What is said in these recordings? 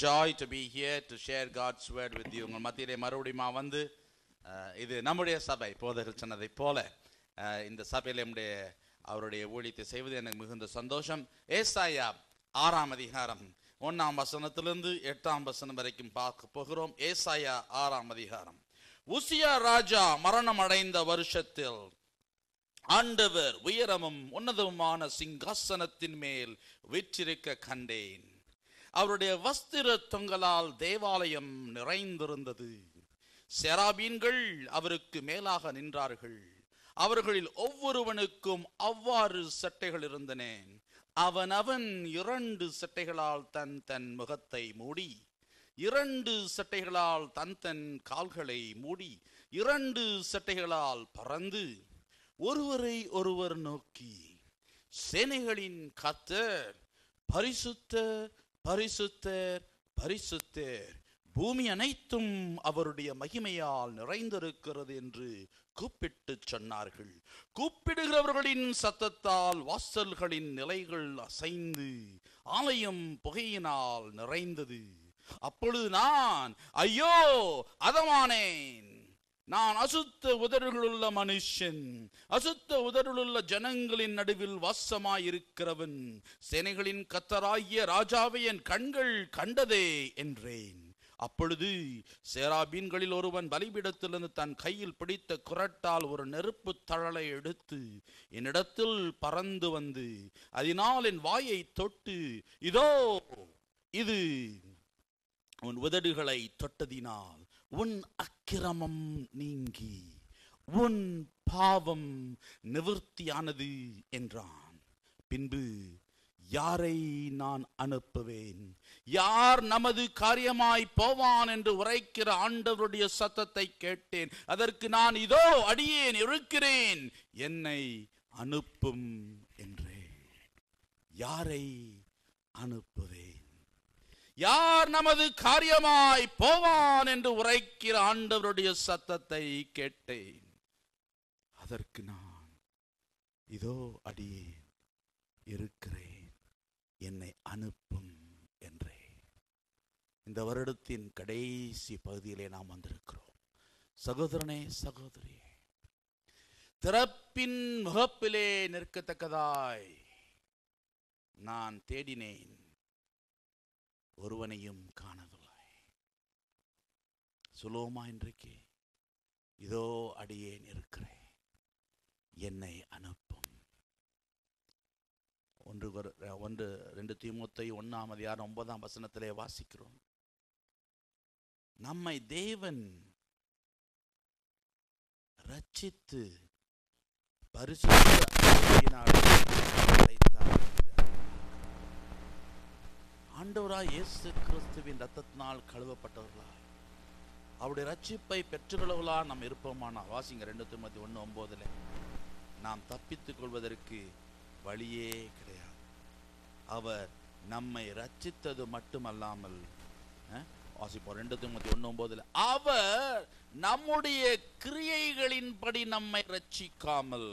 joy to be here to share God's word with you. உங்கள் மத்தியிலே மறுபடியும் வந்து இது நம்முடைய சபை போதகர் சொன்னதை போல இந்த சபையில் அவருடைய ஊழியத்தை செய்வது எனக்கு மிகுந்த சந்தோஷம். ஏசாயா 6ஆம் அதிகாரம் 1ஆம் வசனத்திலிருந்து 8ஆம் வசனம் வரைக்கும் பார்க்க போகிறோம். ஏசாயா 6ஆம் அதிகாரம். உசியா ராஜா மரணம் அடைந்த வருஷத்தில் ஆண்டவர் உயரமும் உன்னதமுமான சிங்காசனத்தின் மேல் வீற்றிருக்க கண்டேன். அவருடைய வஸ்திர தொங்கலால் தேவாலயம் நிறைந்திருந்தது. செராபீன்கள் அவருக்கு மேலாக நின்றார்கள். அவர்களில் ஒவ்வொருவனுக்கும் அவ்வாறு சட்டைகள் இருந்தன. அவன் 2 சட்டைகளால் தன் முகத்தை மூடி, 2 சட்டைகளால் தன் கால்களை மூடி, 2 சட்டைகளால் பறந்து ஒருவரை ஒருவர் நோக்கி, சேனைகளின் கர்த்தர் பரிசுத்தர் பரிசுத்தர் பரிசுத்தர், பூமி அனைத்தும் அவருடைய மகிமையால் நிறைந்திருக்கிறது என்று கூப்பிட்டு சொன்னார்கள். கூப்பிடுகிறவர்களின் சத்தத்தால் வாசல்களின் நிலைகள் அசைந்து ஆலயம் புகையினால் நிறைந்தது. அப்பொழுது நான் ஐயோ அதமானேன், நான் அசுத்த உதடுகளுள்ள மனுஷன், அசுத்த உதடுகளுள்ள ஜனங்களின் நடுவில் வாசமாயிருக்கிறவன், சேனைகளின் கர்த்தராகிய ராஜாவை என் கண்கள் கண்டதே என்றேன். அப்பொழுது சேராபீன்களில் ஒருவன் பலிபீடத்திலிருந்து தன் கையில் பிடித்த குறட்டால் ஒரு நெருப்பு தழலை எடுத்து என்னிடத்தில் பறந்து வந்து அதனால் என் வாயை தொட்டு, இதோ இது உன் உதடுகளை தொட்டதினால் உன் அக்கிரமம் நீங்கி உன் பாவம் நிவர்த்தியானது என்றான். பின்பு யாரை நான் அனுப்புவேன், யார் நமது காரியமாய் போவான் என்று உரைக்கிற ஆண்டவருடைய சத்தத்தை கேட்டேன். அதற்கு நான் இதோ அடியேன் இருக்கிறேன், என்னை அனுப்பும் என்றேன். யாரை அனுப்புவேன், யார் நமது காரியமாய் போவான் என்று உரைக்கிற ஆண்டவருடைய சத்தத்தை கேட்டேன். அதற்கு நான் இதோ அடியேன் இருக்கிறேன், என்னை அனுப்பும் என்றே. இந்த வருடத்தின் கடைசி பகுதியிலே நாம் வந்திருக்கிறோம். சகோதரனே சகோதரியே, திறப்பின் முகப்பிலே நிற்கத்தக்கதாய் நான் தேடினேன், ஒருவனையும் காணவில்லை. சுலோமா இன்றைக்கு இதோ அடியேன் இருக்கிறேன், என்னை அனுப்பும். 2 தீமோத்தேயு 1ஆம் அதிகாரம் 9ஆம் வசனத்திலே வாசிக்கிறோம். நம்மை தேவன் ரட்சித்து பரிசுத்த ஆண்டவராய் இயேசு கிறிஸ்துவின் இரத்தத்தினால் கழுவப்பட்டவர்களாய் அவருடைய ரட்சிப்பை பெற்றுக்கொள்ளவர்களா நாம் இருப்போமானா, வாசிங்க 2 தீமோத்தேயு 1:9. நாம் தப்பித்துக் கொள்வதற்கு வழியே கிடையாது. அவர் நம்மை ரட்சித்தது மட்டுமல்லாமல், வாசிப்போம் 2 தீமோத்தேயு 1:9, அவர் நம்முடைய கிரியைகளின்படி நம்மை ரட்சிக்காமல்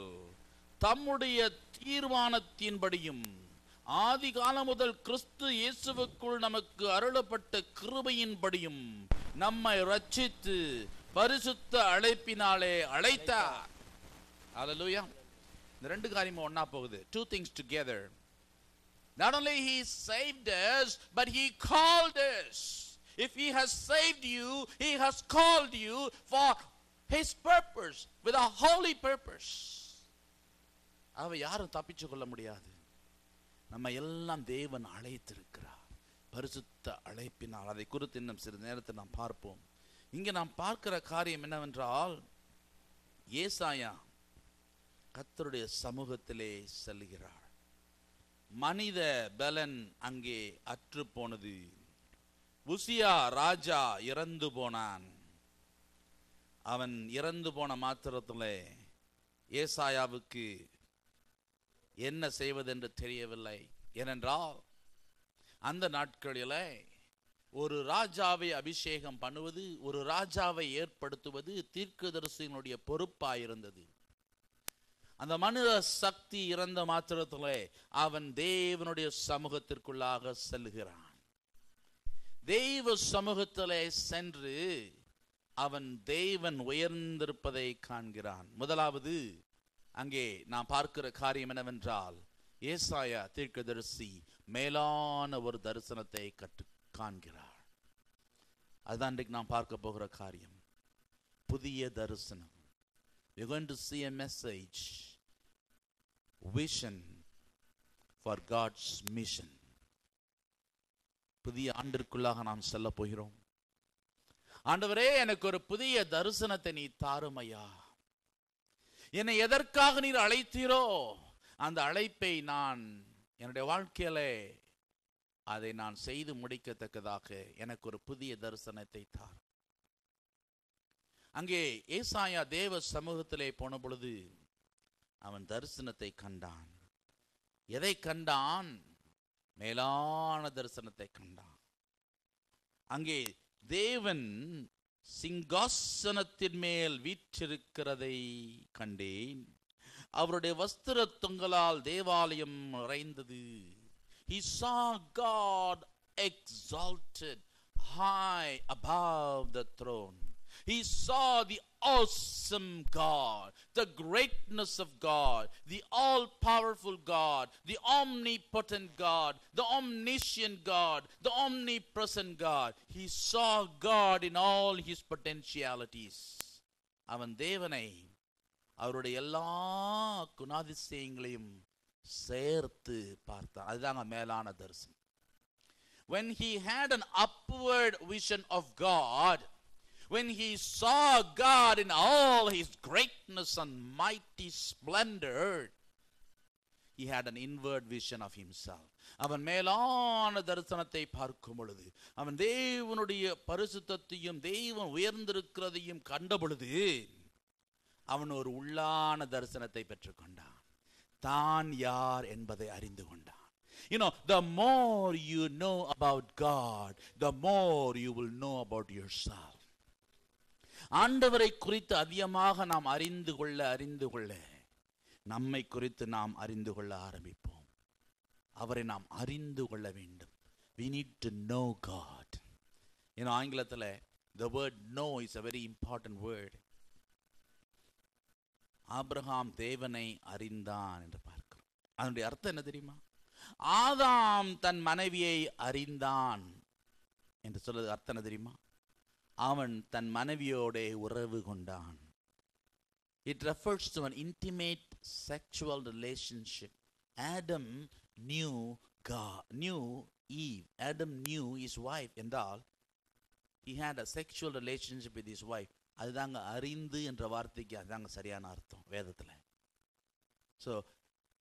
தம்முடைய தீர்மானத்தின்படியும் ஆதி காலம் முதல் கிறிஸ்து இயேசுவுக்குள் நமக்கு அருளப்பட்ட கிருபையின்படியும் நம்மை ரட்சித்து பரிசுத்த அழைப்பினாலே அழைத்தார். ஹல்லேலூயா. இந்த 2 காரியமும் ஒண்ணா போகுது. 2 things together. Not only he saved us, but he called us. If he has saved you, he has called you for his purpose, with a holy purpose. அவ யாரும் தப்பிச்சு கொள்ள முடியாது. நம்ம எல்லாம் தேவன் அழைத்திருக்கிறார் பரிசுத்த அழைப்பினால். அதை குறித்து இன்னும் சிறிது நேரத்தில் நாம் பார்ப்போம். இங்கே நாம் பார்க்கிற காரியம் என்னவென்றால், ஏசாயா கர்த்தருடைய சமூகத்திலே செல்கிறார். மனித பலன் அங்கே அற்று போனது. உசியா ராஜா இறந்து போனான். அவன் இறந்து போன மாத்திரத்தில் ஏசாயாவுக்கு என்ன செய்வதென்று தெரியவில்லை. ஏனென்றால் அந்த நாட்களில் ஒரு ராஜாவை அபிஷேகம் பண்ணுவது, ஒரு ராஜாவை ஏற்படுத்துவது தீர்க்கதரிசியினுடைய பொறுப்பாயிருந்தது. அந்த மனித சக்தி இறந்த மாத்திரத்திலே அவன் தேவனுடைய சமூகத்திற்குள்ளாக செல்கிறான். தெய்வ சமூகத்திலே சென்று அவன் தேவன் உயர்ந்திருப்பதை காண்கிறான். முதலாவது அங்கே நாம் பார்க்கிற காரியம் என்னவென்றால், ஏசாயா தீர்க்கதரிசி மேலான ஒரு தரிசனத்தை காண்கிறார். அதுதான் இன்றைக்கு நாம் பார்க்க போகிற காரியம், புதிய தரிசனம். We are going to see a message, vision for God's mission. புதிய ஆண்டிற்குள்ளாக நாம் செல்ல போகிறோம். ஆண்டவரே, எனக்கு ஒரு புதிய தரிசனத்தை நீ தாருமையா. என்னை எதற்காக நீர் அழைத்தீரோ அந்த அழைப்பை நான் என்னுடைய வாழ்க்கையிலே அதை நான் செய்து முடிக்கத்தக்கதாக எனக்கு ஒரு புதிய தரிசனத்தை தார். அங்கே ஏசாயா தேவ சமூகத்திலே போன பொழுது அவன் தரிசனத்தை கண்டான். எதை கண்டான்? மேலான தரிசனத்தை கண்டான். அங்கே தேவன் சிங்காசனத்தின் மேல் வீற்றிருக்கிறதை கண்டேன். அவருடைய வஸ்திர தொங்கலால் தேவாலயம் நிறைந்தது. He saw God exalted high above the throne. He saw the awesome God, the greatness of God, the all-powerful God, the omnipotent God, the omniscient God, the omnipresent God. He saw God in all his potentialities. அவன் தேவனை அவருடைய எல்லா குணாதிசயங்களையும் சேர்த்து பார்த்தான். அதுதாங்க மேலான தரிசனம். When he had an upward vision of God, when he saw God in all his greatness and mighty splendor, he had an inward vision of himself. அவன் மேலான தரிசனத்தை பார்க்கும் பொழுது, அவன் தேவனுடைய பரிசுத்தத்தையும் தேவன் உயர்ந்திருக்கிறதையும் கண்ட பொழுது அவன் ஒரு உள்ளான தரிசனத்தை பெற்றுக்கொண்டான். தான் யார் என்பதை அறிந்து கொண்டான். You know, the more you know about God, the more you will know about yourself. ஆண்டவரை குறித்து அதிகமாக நாம் அறிந்து கொள்ள நம்மை குறித்து நாம் அறிந்து கொள்ள ஆரம்பிப்போம். அவரை நாம் அறிந்து கொள்ள வேண்டும். We need to know God. You know, ஆங்கிலத்தில் the word know is a very important word. Abraham தேவனை அறிந்தான் என்று பார்க்கிறோம். அதனுடைய அர்த்தம் என்ன தெரியுமா? ஆதாம் தன் மனைவியை அறிந்தான் என்று சொல்றது அர்த்தம் என்ன தெரியுமா? அவன் தன் மனைவியோட உறவு கொண்டான். It refers to an intimate sexual relationship. Adam knew God, knew Eve. Adam knew his wife என்றால் he had a sexual relationship with his wife. அதுதாங்க அறிந்து என்ற வார்த்தைக்கு அதுதாங்க சரியான அர்த்தம் வேதத்தில். ஸோ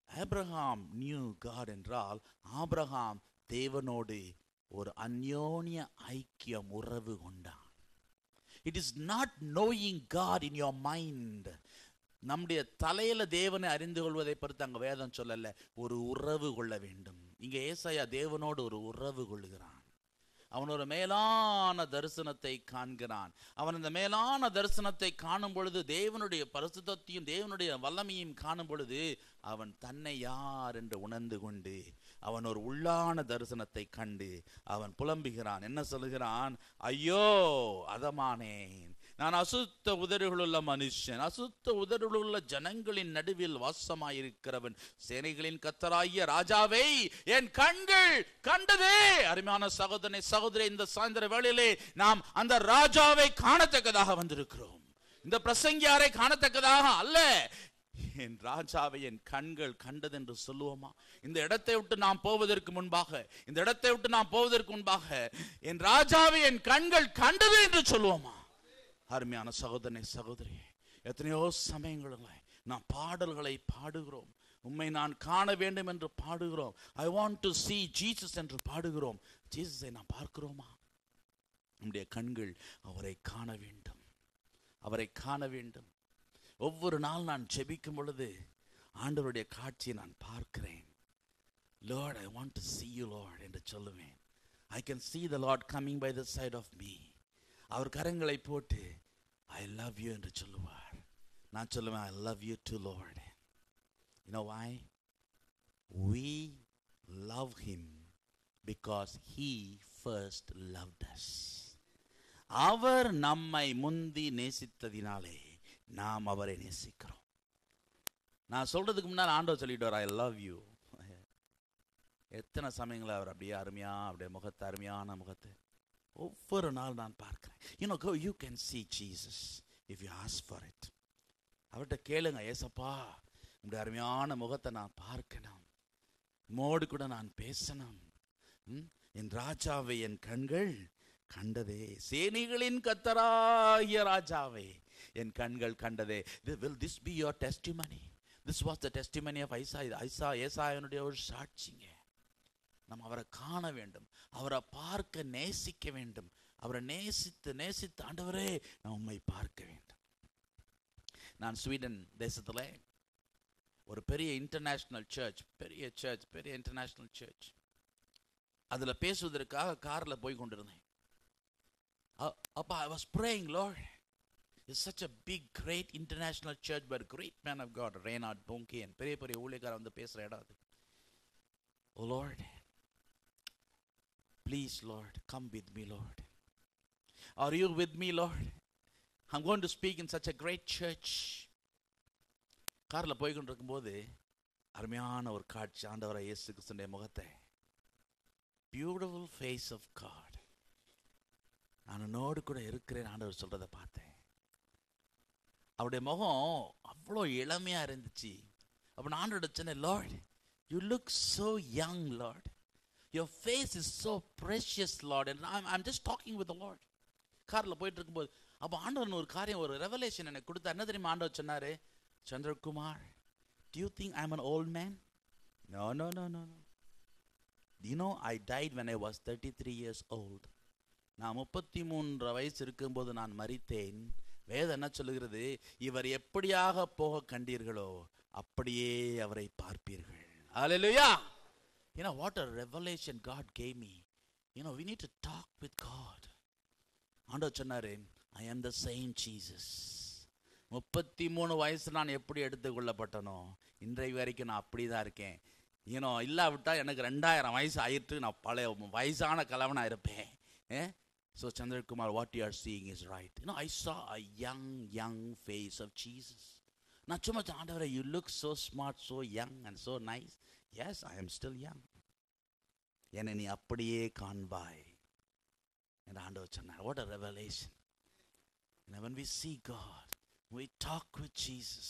ஆபிரகாம் நியூ காட் என்றால் ஆபிரகாம் தேவனோடு ஒரு அந்யோன்ய ஐக்கியம் உறவு கொண்டான். It is not knowing God in your mind. நம்முடைய தலையில தேவனை அறிந்து கொள்வதை பொறுத்து அங்கே வேதம் சொல்லல, ஒரு உறவு கொள்ள வேண்டும். இங்கே ஏசாயா தேவனோடு ஒரு உறவு கொள்ளுகிறான். அவன் ஒரு மேலான தரிசனத்தை காண்கிறான். அவன் இந்த மேலான தரிசனத்தை காணும் பொழுது தேவனுடைய பரிசுத்தத்தையும் தேவனுடைய வல்லமையும் காணும் பொழுது அவன் தன்னை யார் என்று உணர்ந்து கொண்டு அவன் ஒரு உள்ளான தரிசனத்தை கண்டு அவன் புலம்புகிறான். என்ன சொல்லுகிறான்? ஐயோ அதமானேன், நான் அசுத்த உதடுகளுள்ள மனுஷன், அசுத்த உதடுகளுள்ள ஜனங்களின் நடுவில் வாசமாயிருக்கிறவன், சேனைகளின் கர்த்தராகிய ராஜாவை என் கண்கள் கண்டதே. அருமையான சகோதரனை சகோதரி, இந்த சாயந்தர வேளையிலே நாம் அந்த ராஜாவை காணத்தக்கதாக வந்திருக்கிறோம். இந்த பிரசங்கியாரை காணத்தக்கதாக அல்ல, என் ராஜாவை என் கண்கள் கண்டது என்று சொல்லுவோமா? இந்த இடத்தை விட்டு நாம் போவதற்கு முன்பாக என் ராஜாவை என் கண்கள் கண்டது என்று சொல்லுவோமா? அருமையான சகோதரனை சகோதரி, எத்தனையோ சமயங்களில் நாம் பாடல்களை பாடுகிறோம். உம்மை நான் காண வேண்டும் என்று பாடுகிறோம். I want to see Jesus என்று பாடுகிறோம். ஜீசஸை நாம் பார்க்கிறோமா? நம்முடைய கண்கள் அவரை காண வேண்டும், அவரை காண வேண்டும். ஒவ்வொரு நாள் நான் ஜெபிக்கும் பொழுது ஆண்டவருடைய காட்சியை நான் பார்க்கிறேன். Lord, I want to see you, Lord என்று சொல்லுவேன். I can see the Lord coming by the side of me. அவர் கரங்களை போட்டு I love you என்று சொல்லுவார். நான் சொல்லுவேன் I love you too, Lord. You know why? We love him because he first loved us. அவர் நம்மை முந்தி நேசித்ததினாலே நாம் அவரை நேசிக்கிறோம். நான் சொல்றதுக்கு முன்னால் ஆண்டவர் சொல்லிட்டு வர, ஐ லவ் யூ. எத்தனை சமயங்களில் அவர் அப்படியே அப்படியே முகத்தை, அருமையான முகத்தை ஒவ்வொரு நாள் நான் பார்க்கிறேன். You can see Jesus if you ask for it. அவர்கிட்ட கேளுங்க, ஏசப்பா உங்களுடைய அருமையான முகத்தை நான் பார்க்கணும், மோடு கூட நான் பேசணும். என் ராஜாவை என் கண்கள் கண்டதே, சேனைகளின் கர்த்தராகிய ராஜாவை என் கண்கள் கண்டதே. Will this be your testimony? This was the testimony of ஏசாயனுடைய ஒரு சாட்சிங்க. நம்ம அவரை காண வேண்டும், அவரை பார்க்க நேசிக்க வேண்டும், அவரை நேசித்து ஆண்டவரே நான் உம்மை பார்க்க வேண்டும். நான் ஸ்வீடன் தேசத்தில் ஒரு பெரிய இன்டர்நேஷ்னல் சர்ச், பெரிய இன்டர்நேஷ்னல் சர்ச், அதில் பேசுவதற்காக காரில் போய் கொண்டிருந்தேன். அப்போ I was praying, Lord, it's such a big, great international church, but great man of God, Reinhard Bonnke, and பெரிய ஊழியக்காரர் வந்து பேசுகிற இடம் அது. Oh Lord, please Lord, come with me Lord. Are you with me Lord? I'm going to speak in such a great church. காரில் போய் கொண்டிருக்கும் போது அருமையான ஒரு காட்சி, ஆண்டவராகிய இயேசு கிறிஸ்துவின் முகத்தை, பியூட்டிஃபுல் ஃபேஸ் ஆஃப் காட், நான் உன்னோடு கூட இருக்கிறேன் ஆண்டவர் சொல்றதை பார்த்தேன். அவருடைய முகம் அவ்வளோ இளமையா இருந்துச்சு. அப்போ நான் ஆண்டவர்கிட்ட சொன்னேன், Lord, you look so young Lord, your face is so precious Lord, and I'm just talking with the Lord. காரில் போயிட்டு இருக்கும்போது அப்போ ஆண்டவர் ஒரு காரியம், ஒரு ரெவலேஷன் எனக்கு கொடுத்தா. என்ன தெரியுமா ஆண்டவர் சொன்னாரு? Chandrakumar, do you think I'm an old man? No. You know, I died when I was 33 years old. நான் 33 வயசு இருக்கும்போது நான் மரித்தேன். வேதம் என்ன சொல்லுகிறது? இவர் எப்படியாக போக கண்டீர்களோ அப்படியே அவரை பார்ப்பீர்கள். Hallelujah. What a revelation God gave me. We need to talk with God. ஆண்டவர் சொன்னாரு, I am the same Jesus. 33 வயசு நான் எப்படி எடுத்துக்கொள்ளப்பட்டனோ இன்றைய வரைக்கும் நான் அப்படிதான் இருக்கேன். இல்லாவிட்டா எனக்கு 2000 வயசு ஆயிட்டு நான் பழைய வயசான கலவனா இருப்பேன். So Chandrakumar, what you are seeing is right. I saw a young face of Jesus. நான் சும்மா ஆண்டவரே, you look so smart, so young and so nice. Yes, I am still young. என்னை நீ அப்படியே காண்பாய் என்று ஆண்டவர் சொன்னார். What a revelation. When we see God, we talk with Jesus.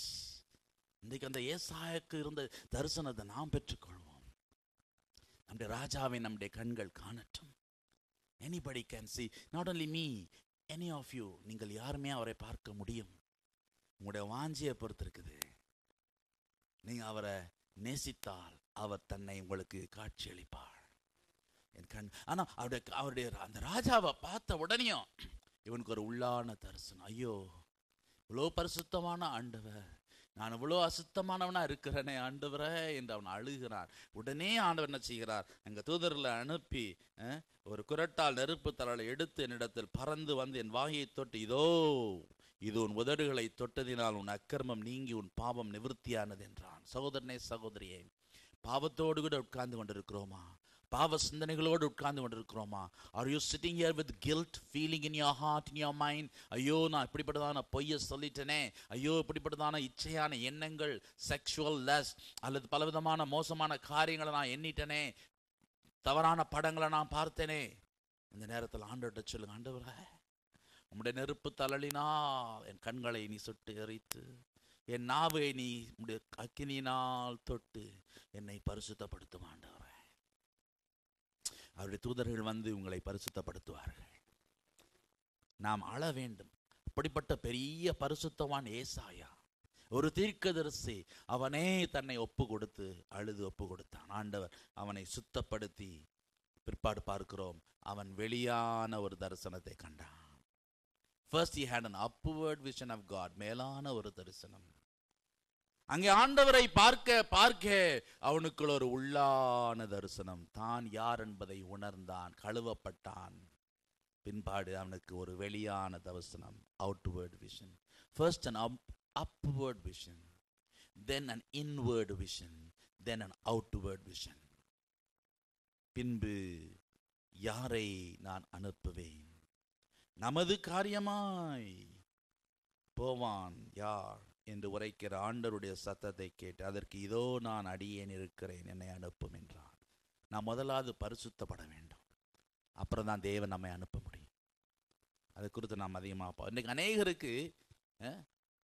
இன்றைக்கு அந்த ஏசாயாவுக்கு இருந்த தரிசனத்தை நாம் பெற்றுக்கொள்வோம். நம்முடைய ராஜாவை நம்முடைய கண்கள் காணட்டும். Anybody can see, not only me, any of you. நீங்கள் யாருமே அவரை பார்க்க முடியும். உங்களுடைய வாஞ்சியை பொறுத்து இருக்குது. நீங்கள் அவரை நேசித்தால் அவர் தன்னை உங்களுக்கு காட்சி அளிப்பார். என் கண் ஆனால் அவருடைய அந்த ராஜாவை பார்த்த உடனேயும் இவனுக்கு ஒரு உள்ளான தரிசனம். ஐயோ, இவ்வளோ பரிசுத்தமான ஆண்டவர், நான் இவ்வளோ அசுத்தமானவனா இருக்கிறேனே ஆண்டவரே என்று அவன் அழுகிறான். உடனே ஆண்டவர் என்ன செய்கிறார்? எங்கள் தூதர்களை அனுப்பி ஒரு குரட்டால் நெருப்பு தழலை எடுத்து என்னிடத்தில் பறந்து வந்து என் வாயை தொட்டு, இது உன் உதடுகளை தொட்டதினால் உன் அக்கிரமம் நீங்கி உன் பாவம் நிவர்த்தியானது என்றான். சகோதரனே, சகோதரியே, பாவத்தோடு கூட உட்கார்ந்து கொண்டிருக்கிறோமா? பாவ சிந்தனைகளோடு உட்கார்ந்து கொண்டிருக்கிறோமா? Are you sitting here with guilt feeling in your heart, in your mind? ஐயோ, நான் இப்படிப்பட்டதான பொய்யை சொல்லிட்டேனே, ஐயோ இப்படிப்பட்டதான இச்சையான எண்ணங்கள், செக்ஷுவல் லஸ்ட் அல்லது பலவிதமான மோசமான காரியங்களை நான் எண்ணிட்டேனே, தவறான படங்களை நான் பார்த்தேனே. இந்த நேரத்தில் ஆண்டவர்கிட்ட சொல்லுங்க, ஆண்டவரே, உம்முடைய நெருப்பு தழலினால் என் கண்களை நீ சுட்டு எரித்து, என் நாவை நீ உம்முடைய அக்கினியினால் தொட்டு என்னை பரிசுத்தப்படுத்தும் ஆண்டவரே. அவருடைய தூதர்கள் வந்து உங்களை பரிசுத்தப்படுத்துவார்கள். நாம் அழ வேண்டும். அப்படிப்பட்ட பெரிய பரிசுத்தவான் ஏசாயா, ஒரு தீர்க்கதரிசி, அவனே தன்னை ஒப்பு கொடுத்து அழுது ஒப்பு கொடுத்தான். ஆண்டவர் அவனை சுத்தப்படுத்தி பிற்பாடு பார்க்கிறோம், அவன் வெளியான ஒரு தரிசனத்தை கண்டான். First he had an upward vision of God, மேலான ஒரு தரிசனம். அங்கே ஆண்டவரை பார்க்க பார்க்க அவனுக்குள் ஒரு உள்ளான தரிசனம். தான் யார் என்பதை உணர்ந்தான், கழுவப்பட்டான். பின்பாடு அவனுக்கு ஒரு வெளியான தரிசனம், outward vision. First an upward vision, then an inward vision, then an outward vision. பின்பு யாரை நான் அனுப்புவேன்? நமது காரியமாய் போவான் யார் என்று உரைக்கிற ஆண்டவருடைய சத்தத்தை கேட்டு, அதற்கு இதோ நான் அடியேன் இருக்கிறேன், என்னை அனுப்பும் என்றார். நான் முதலாவது பரிசுத்தப்பட வேண்டும், அப்புறம் தான் தேவன் நம்மை அனுப்ப முடியும். அதை குறித்து நாம் அதிகமாக இன்னைக்கு அநேகருக்கு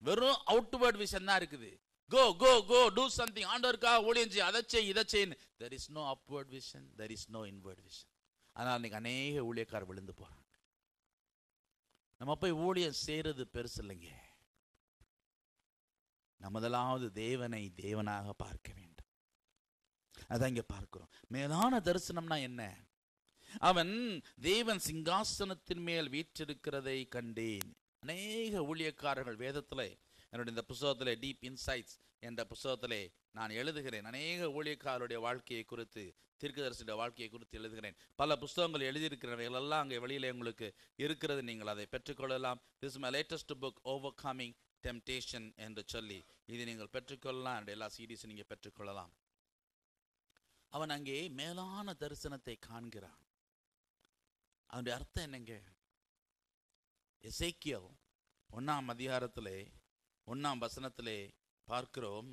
வெறும் அவுட்வர்ட் விஷன் தான் இருக்குது. கோ கோ கோ டூ சம்திங், ஆண்டவருக்கா ஊழியம் செய், அதை செய் இதை செய். There is no upward vision, there is no inward vision. அதனால் இன்னைக்கு அநேக ஊழியக்காரர் விழுந்து போறாங்க. நம்ம போய் ஊழியம் செய்யறது பெருசு இல்லைங்க. நம்ம முதலாவது தேவனை தேவனாக பார்க்க வேண்டும். அதான் இங்க பார்க்கிறோம். மேலான தரிசனம்னா என்ன? அவன் தேவன் சிங்காசனத்தின் மேல் வீற்றிருக்கிறதை கண்டேன். அநேக ஊழியக்காரர்கள் வேதத்தில், என்னுடைய இந்த புத்தகத்தில் டீப் இன்சைட்ஸ் என்ற புத்தகத்திலே நான் எழுதுகிறேன். அநேக ஊழியக்காரருடைய வாழ்க்கையை குறித்து, தீர்க்கதரிசியுடைய வாழ்க்கையை குறித்து எழுதுகிறேன். பல புத்தகங்கள் எழுதியிருக்கிறவைகள் எல்லாம் அங்கே வெளியிலே உங்களுக்கு இருக்கிறது. நீங்கள் அதை பெற்றுக்கொள்ளலாம். This my latest book, overcoming temptation என்று சொல்லி இதை நீங்கள் பெற்றுக்கொள்ளலாம். என்னுடைய எல்லா சீரீஸும் நீங்கள் பெற்றுக்கொள்ளலாம். அவன் அங்கே மேலான தரிசனத்தை காண்கிறான். அதனுடைய அர்த்தம் என்னங்க? எசேக்கியேல் 1ஆம் அதிகாரத்திலே 1ஆம் வசனத்திலே பார்க்கிறோம்,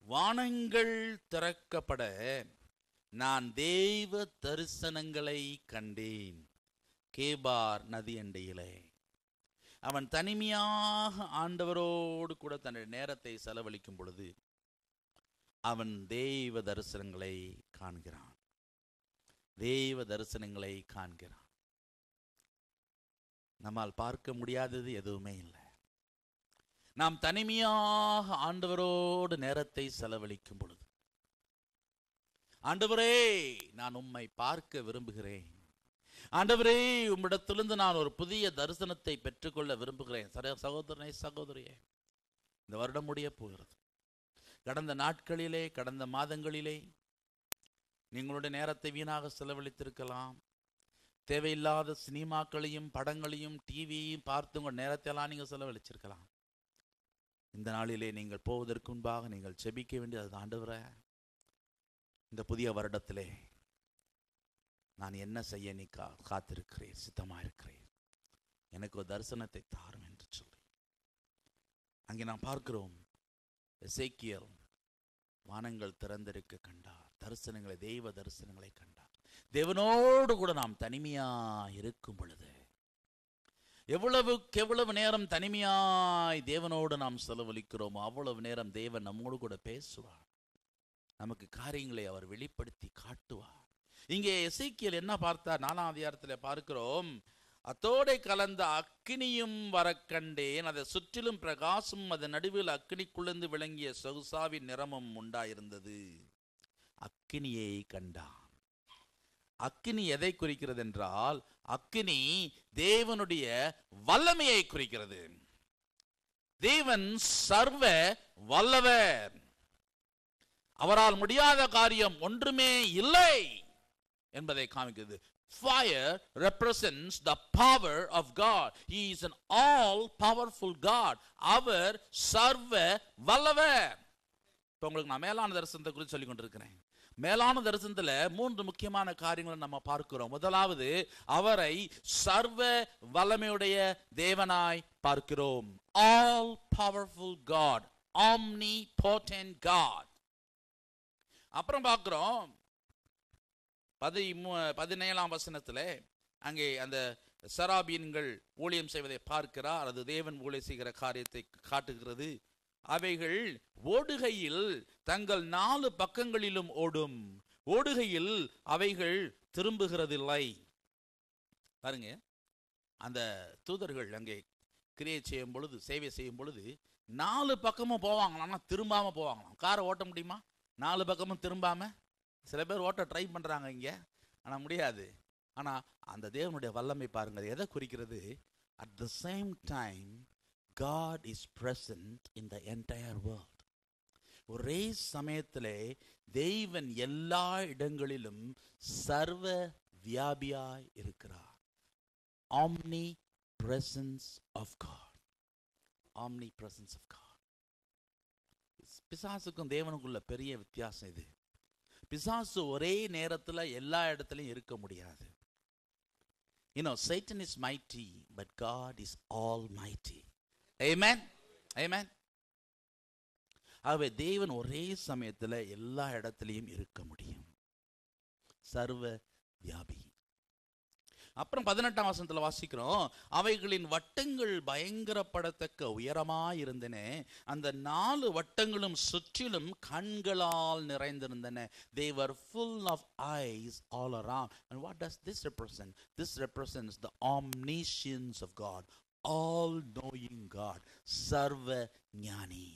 வானங்கள் திறக்கப்பட நான் தேவ தரிசனங்களை கண்டேன் கேபார் நதி அண்டையிலே. அவன் தனிமையாக ஆண்டவரோடு கூட தன்னுடைய நேரத்தை செலவழிக்கும் பொழுது அவன் தேவ தரிசனங்களை காண்கிறான். தேவ தரிசனங்களை காண்கிறான். நம்மால் பார்க்க முடியாதது எதுவுமே இல்லை. நாம் தனிமையாக ஆண்டவரோடு நேரத்தை செலவழிக்கும் பொழுது, ஆண்டவரே நான் உம்மை பார்க்க விரும்புகிறேன், ஆண்டவரே உம்மிடத்திலிருந்து நான் ஒரு புதிய தரிசனத்தை பெற்றுக்கொள்ள விரும்புகிறேன். சகோதரனே சகோதரியே, இந்த வருடம் முடிய போகிறது. கடந்த நாட்களிலே, கடந்த மாதங்களிலே நீங்களுடைய நேரத்தை வீணாக செலவழித்திருக்கலாம். தேவையில்லாத சினிமாக்களையும் படங்களையும் டிவியையும் பார்த்து உங்கள் நேரத்தை எல்லாம் நீங்கள் செலவழிச்சிருக்கலாம். இந்த நாளிலே நீங்கள் போவதற்கு முன்பாக நீங்கள் செபிக்க வேண்டியது, ஆண்டவரே இந்த புதிய வருடத்திலே நான் என்ன செய்ய நீ காத்திருக்கிறேன், சித்தமாக இருக்கிறேன், எனக்கு ஒரு தரிசனத்தை தாரும் என்று சொல்லி. அங்கே நாம் பார்க்கிறோம், எசேக்கியேல் வானங்கள் திறந்திருக்க கண்டார். தரிசனங்களை, தெய்வ தரிசனங்களை கண்டார். தேவனோடு கூட நாம் தனிமையா இருக்கும் பொழுது, எவ்வளவு நேரம் தனிமையாய் தேவனோடு நாம் செலவழிக்கிறோமோ அவ்வளவு நேரம் தேவன் நம்மோடு கூட பேசுவார். நமக்கு காரியங்களை அவர் வெளிப்படுத்தி காட்டுவார். இங்கே எசேக்கியேல் என்ன பார்த்தார்? 4ஆம் அதிகாரத்தில் பார்க்கிறோம், அத்தோடை கலந்த அக்கினியும் வர கண்டேன், அதை சுற்றிலும் பிரகாசம், அதன் நடுவில் அக்கினிக்குள்ளந்து விளங்கிய சொகுசாவின் நிறமும் உண்டாயிருந்தது. அக்கினியை கண்டான். அக்கினி எதை குறிக்கிறது என்றால், அக்கினி தேவனுடைய வல்லமையை குறிக்கிறது. தேவன் சர்வ வல்லவர், அவரால் முடியாத காரியம் ஒன்றுமே இல்லை என்பதை காமிக்கிறது. Fire represents the power of God. He is an all powerful God. அவர் சர்வ வல்லவர். இப்போ உங்களுக்கு நான் மேலான தரிசனத்தை குறித்து சொல்லிக் கொண்டிருக்கிறேன். மேலான தரிசனத்துல 3 முக்கியமான காரியங்களை நம்ம பார்க்கிறோம். முதலாவது, அவரை சர்வ வல்லமையுடைய தேவனாய் பார்க்கிறோம். All powerful God, omnipotent God. அப்புறம் பார்க்கிறோம் 17ஆம் வசனத்துல, அங்கே அந்த சராபீன்கள் ஊழியம் செய்வதை பார்க்கிறார். அது தேவன் ஊழியம் செய்கிற காரியத்தை காட்டுகிறது. அவைகள் ஓடுகையில் தங்கள் 4 பக்கங்களிலும் ஓடும், ஓடுகையில் அவைகள் திரும்புகிறதில்லை. பாருங்க, அந்த தூதர்கள் அங்கே கிரியை செய்யும் பொழுது, சேவை செய்யும் பொழுது 4 பக்கமும் போவாங்களாம், திரும்பாம போவாங்களாம். காரை ஓட்ட முடியுமா 4 பக்கமும் திரும்பாம? சில பேர் ஓட்ட ட்ரை பண்றாங்க இங்க, ஆனா முடியாது. ஆனா அந்த தேவனுடைய வல்லமை பாருங்க, எதை குறிக்கிறது? At the same time God is present in the entire world. ஒரே சமயத்திலே தேவன் எல்லா இடங்களிலும் சர்வ வியாபியாய் இருக்கிறார். Omnipresence of God. Omnipresence of God. பிசாசுக்கும் தேவனுக்குள்ள பெரிய வித்தியாசம் இது. பிசாசு ஒரே நேரத்தில் எல்லா இடத்துலையும் இருக்க முடியாது. Satan is mighty, but God is almighty. Amen. Amen. ஆகவே தேவன் ஒரே சமயத்தில் எல்லா இடத்துலையும் இருக்க முடியும். சர்வ வியாபி. அப்புறம் 18ஆம் வசனத்தில் வாசிக்கிறோம், அவைகளின் வட்டங்கள் பயங்கரப்படத்தக்க உயரமாயிருந்தன, அந்த 4 வட்டங்களும் சுற்றிலும் கண்களால் நிறைந்திருந்தன. They were full of eyes all around. And what does this represent? This represents the omniscience of God, all-knowing God, சர்வ ஞானி.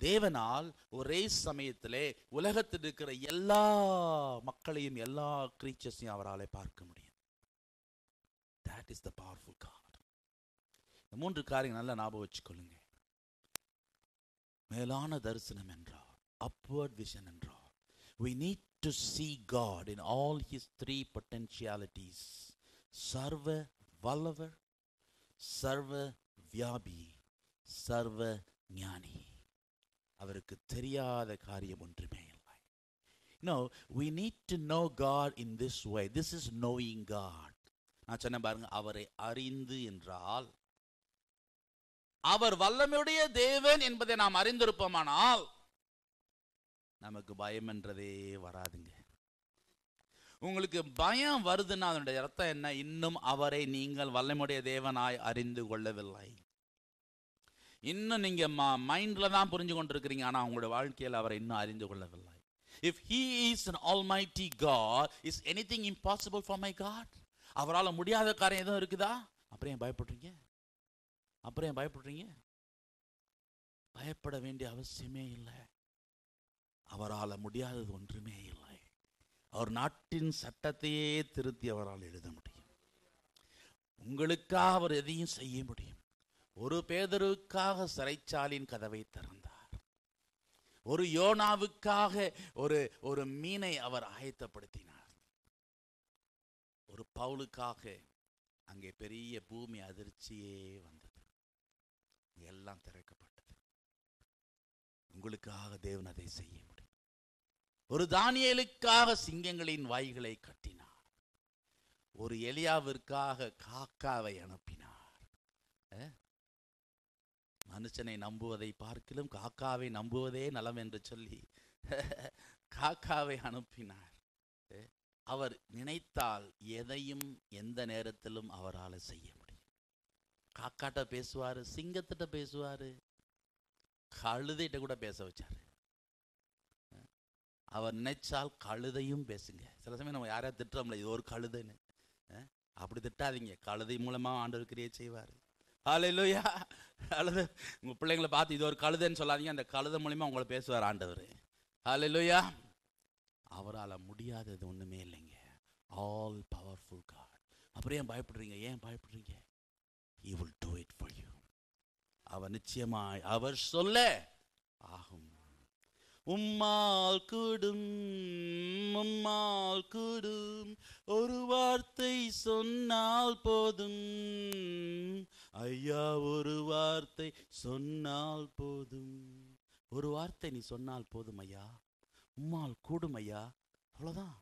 தேவனால் ஒரே சமயத்திலே உலகத்தில் இருக்கிற எல்லா மக்களையும் எல்லா கிரீச்சர்ஸையும் அவரால் பார்க்க முடியும். That is the powerful God. இந்த 3 காரியங்கள் நல்லா ஞாபகம் வச்சுக்கொள்ளுங்க. மேலான தரிசனம் என்றார், upward vision என்றார். We need to see God in all his 3 potentialities. சர்வ வல்லவர், சர்வ வியாபி, சர்வ ஞானி. அவருக்கு தெரியாத காரியம் ஒன்றுமே இல்லை. We need to know God in this way. This is knowing God. நான் சொன்ன பாருங்க, அவரை அறிந்து என்றால் அவர் வல்லமையுடைய தேவன் என்பதை நாம் அறிந்திருப்போமானால் நமக்கு பயம் என்றதே வராதுங்க. உங்களுக்கு பயம் வருதுன்னா அதனுடைய அர்த்தம் என்ன? இன்னும் அவரை நீங்கள் வல்லமையுடைய தேவனாய் அறிந்து கொள்ளவில்லை. இன்னும் நீங்க மைண்ட்ல தான் புரிஞ்சு கொண்டிருக்கிறீங்க, ஆனா உங்களுடைய வாழ்க்கையில் அவரை இன்னும் அறிந்து கொள்ளவில்லை. If he is an almighty God, is anything impossible for my God? அவரால் முடியாத காரியம் எதுவும் இருக்குதா? அப்புறம் ஏன் பயப்படுறீங்க? பயப்பட வேண்டிய அவசியமே இல்லை. அவரால் முடியாதது ஒன்றுமே இல்லை. அவர் நாட்டின் சட்டத்தையே திருத்தி அவரால் எழுத முடியும். உங்களுக்காக அவர் எதையும் செய்ய முடியும். ஒரு பேதுருவுக்காக சிறைச்சாலின் கதவை திறந்தார். ஒரு யோனாவுக்காக ஒரு மீனை அவர் ஆயத்தப்படுத்தினார். ஒரு பவுலுக்காக அங்கே பெரிய பூமி அதிர்ச்சியே வந்தது. எல்லாம் திறக்கப்பட்டது. உங்களுக்காக தேவன் அதை செய்ய முடியும். ஒரு தானியேலுக்காக சிங்கங்களின் வாய்களை கட்டினார். ஒரு எலியாவிற்காக காக்காவை அனுப்பினார். மனுஷனை நம்புவதை பார்க்கிலும் காக்காவை நம்புவதே நலம் என்று சொல்லி காக்காவை அனுப்பினார். அவர் நினைத்தால் எதையும் எந்த நேரத்திலும் அவரால் செய்ய முடியும். காக்காட்ட பேசுவாரு, சிங்கத்திட்ட பேசுவாரு, கழுதைகிட்ட கூட பேச வச்சாரு. அவர் நினைச்சால் கழுதையும் பேசுங்க. சில சமயம் நம்ம யாரையா திட்டுறோம்ல, இது ஒரு கழுதைன்னு, அப்படி திட்டாதீங்க. கழுதை மூலமா ஆண்டவர் கிரியை செய்வார். ஹல்லேலூயா. கழுதை, உங்க பிள்ளைங்களை பார்த்து இது ஒரு கழுதைன்னு சொல்லாதீங்க. அந்த கழுதை மூலமா உங்களை பேசுவார் ஆண்டவர். ஹல்லேலூயா. அவரால் முடியாதது ஒண்ணுமே இல்லைங்க. All powerful God. அப்புறம் ஏன் பயப்படுறீங்க? He will do it for you. அவர் நிச்சயமாய் அவர் சொல்ல ஆகும். உம்மால் கூடும், ஒரு வார்த்தை சொன்னால் போதும் ஐயா, ஒரு வார்த்தை சொன்னால் போதும். ஒரு வார்த்தை நீ சொன்னால் போதும் ஐயா, உம்மால் கூடும் ஐயா. அவ்வளோதான்.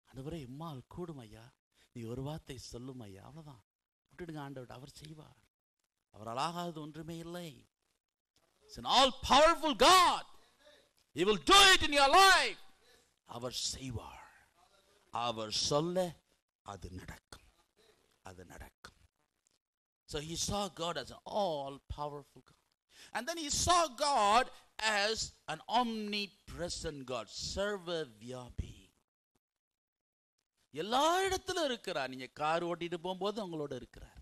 ஆண்டவரே, உம்மால் கூடும் ஐயா, நீ ஒரு வார்த்தை சொல்லும் ஐயா. அவ்வளோதான். விட்டுடுங்க ஆண்டவர், அவர் செய்வார். அவரால் ஆகாதது ஒன்றுமே இல்லை. It's an all powerful God. He will do it in your life. அவர் செய்வார். அவர் சொல்ல அது நடக்கும். So he saw God as an all powerful God. And then he saw God as an omnipresent God, சர்வ வியாபி. எல்லா இடத்துல இருக்கிறார். நீங்க கார் ஓட்டிட்டு போகும்போது உங்களோட இருக்கிறார்.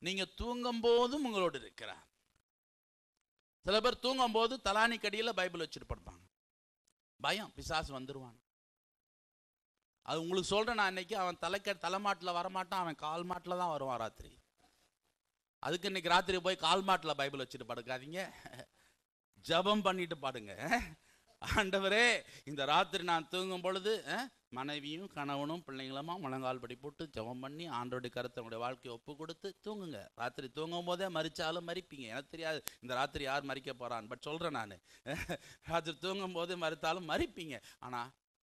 நீங்க தூங்கும் போதும் உங்களோட இருக்கிறார். சில பேர் தூங்கும் போது தலானி கடியில பைபிள் வச்சுட்டு படுப்பாங்க. பயம், பிசாசு வந்துருவான். அது உங்களுக்கு சொல்றேன் நான், இன்னைக்கு அவன் தலைமாட்டில் வரமாட்டான், அவன் கால் மாட்டில் தான் வருவான் ராத்திரி. அதுக்கு இன்னைக்கு ராத்திரி போய் கால் மாட்டில் பைபிள் வச்சுட்டு படுக்காதீங்க, ஜபம் பண்ணிட்டு பாடுங்க. ஆண்டவரே, இந்த ராத்திரி நான் தூங்கும் பொழுது மனைவியும் கணவனும் பிள்ளைங்களுமா முழங்கால் படி போட்டு ஜபம் பண்ணி ஆண்டோடைய கருத்தை உங்களுடைய வாழ்க்கையை ஒப்பு கொடுத்து தூங்குங்க. ராத்திரி தூங்கும் போதே மறிச்சாலும் மறிப்பீங்க. எனக்கு தெரியாது இந்த ராத்திரி யார் மறிக்க போறான்னு, பட் சொல்றேன் நான், ராத்திரி தூங்கும் போதே மறித்தாலும் மறிப்பீங்க. ஆனா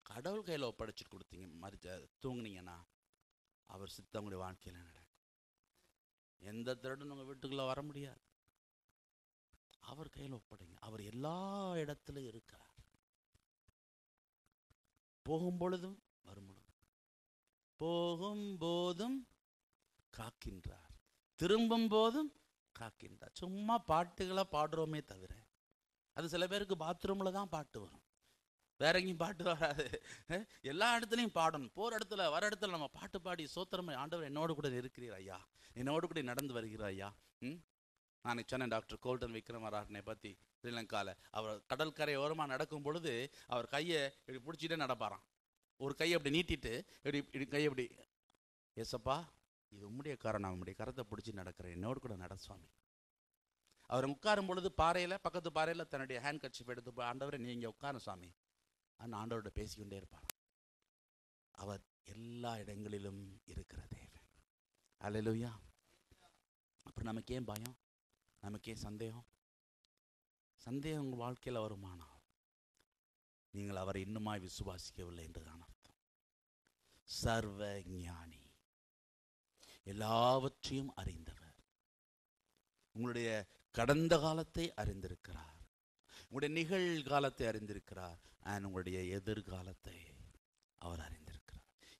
கடவுள் கையில் ஒப்படைச்சிட்டு கொடுத்தீங்க தூங்குனீங்கன்னா அவர் சித்தம் உங்களுடைய வாழ்க்கையில் நடக்கும். எந்த திருடன் உங்கள் வீட்டுக்குள்ளே வர முடியாது. அவர் கையில் ஒப்படைங்க. அவர் எல்லா இடத்துலையும் இருக்கிறார். போகும் பொழுதும் வரும் பொழுதும், போகும் போதும் காக்கின்றார், திரும்பும் போதும் காக்கின்றார். சும்மா பாட்டுகளை பாடுறோமே தவிர, அது சில பேருக்கு பாத்ரூமில் தான் பாட்டு வரும், வேற எங்கேயும் பாட்டு வராது. எல்லா இடத்துலையும் பாடணும். போகிற இடத்துல வர இடத்துல நம்ம பாட்டு பாடி சோத்திரம், ஆண்டவர் என்னோடு கூட இருக்கிறீர் ஐயா, என்னோடு கூட நடந்து வருகிறார் ஐயா. நான் சொன்னேன் டாக்டர் கோல்டன் விக்ரமராஜனை பற்றி. ஸ்ரீலங்காவில் அவர் கடற்கரை ஓரமாக நடக்கும் பொழுது அவர் கையை இப்படி பிடிச்சிட்டே நடப்பாராம். ஒரு கையை அப்படி நீட்டிட்டு இப்படி கையை இப்படி, ஏசப்பா இது உம்முடைய காரம், நான் உம்முடைய கரத்தை பிடிச்சி நடக்கிறேன், என்னோடு கூட நட சுவாமி. அவர் உட்காரும் பொழுது பாறையில், பக்கத்து பாறையில் தன்னுடைய ஹேண்ட் கர்ச்சீஃப் எடுத்து, ஆண்டவரை நீங்கள் உட்காரும் சுவாமி ஆனால் ஆண்டவரோட பேசிக்கொண்டே இருப்பார். அவர் எல்லா இடங்களிலும் இருக்கிற தேவன். அல்லேலூயா. அப்புறம் நமக்கு ஏன் பயம், நமக்கே சந்தேகம்? சந்தேகம் உங்கள் வாழ்க்கையில் வருமானால் நீங்கள் அவரை இன்னுமாய் விசுவாசிக்கவில்லை என்றுதான் அர்த்தம். சர்வ ஞானி, எல்லாவற்றையும் அறிந்தவர், உங்களுடைய கடந்த காலத்தை அறிந்திருக்கிறார், உங்களுடைய நிகழ்காலத்தை அறிந்திருக்கிறார், and உங்களுடைய எதிர்காலத்தை அவர் அறிந்திருக்கிறார்.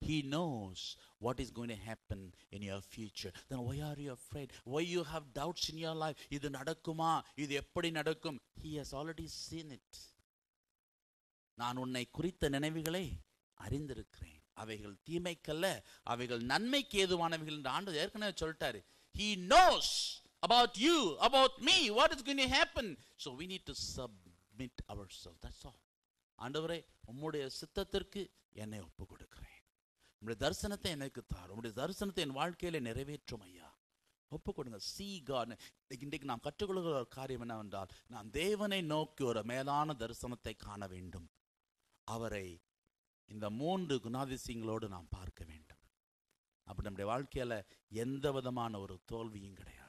He knows what is going to happen in your future. Then why are you afraid? Why you have doubts in your life? இது நடக்குமா, இது எப்படி நடக்கும்? He has already seen it. நான் உன்னை குறித்த நினைவுகளை அறிந்திருக்கிறேன், அவைகள் தீமைக்கல்ல, அவைகள் நன்மைக்கு ஏதுவானவைகள் என்று ஆண்டவர் ஏற்கனவே சொல்லிட்டாரு. He knows about you, about me, what is going to happen. So we need to submit ourselves. That's all. ஆண்டவரே உம்முடைய சித்தத்திற்கு என்னை ஒப்பு கொடுக்கிறேன், உம்முடைய தரிசனத்தை எனக்கு தாரும், உம்முடைய தரிசனத்தை என் வாழ்க்கையில நிறைவேற்றும் ஐயா, ஒப்பு கொடுங்க. See God. இன்றைக்கு நாம் கற்றுக்கொள்கிற ஒரு காரியம் என்னவென்றால், நாம் தேவனை நோக்கி ஒரு மேலான தரிசனத்தை காண வேண்டும். அவரை இந்த 3 குணாதிசயங்களோடு நாம் பார்க்க வேண்டும். அப்படி நம்முடைய வாழ்க்கையில எந்த விதமான ஒரு தோல்வியும் கிடையாது,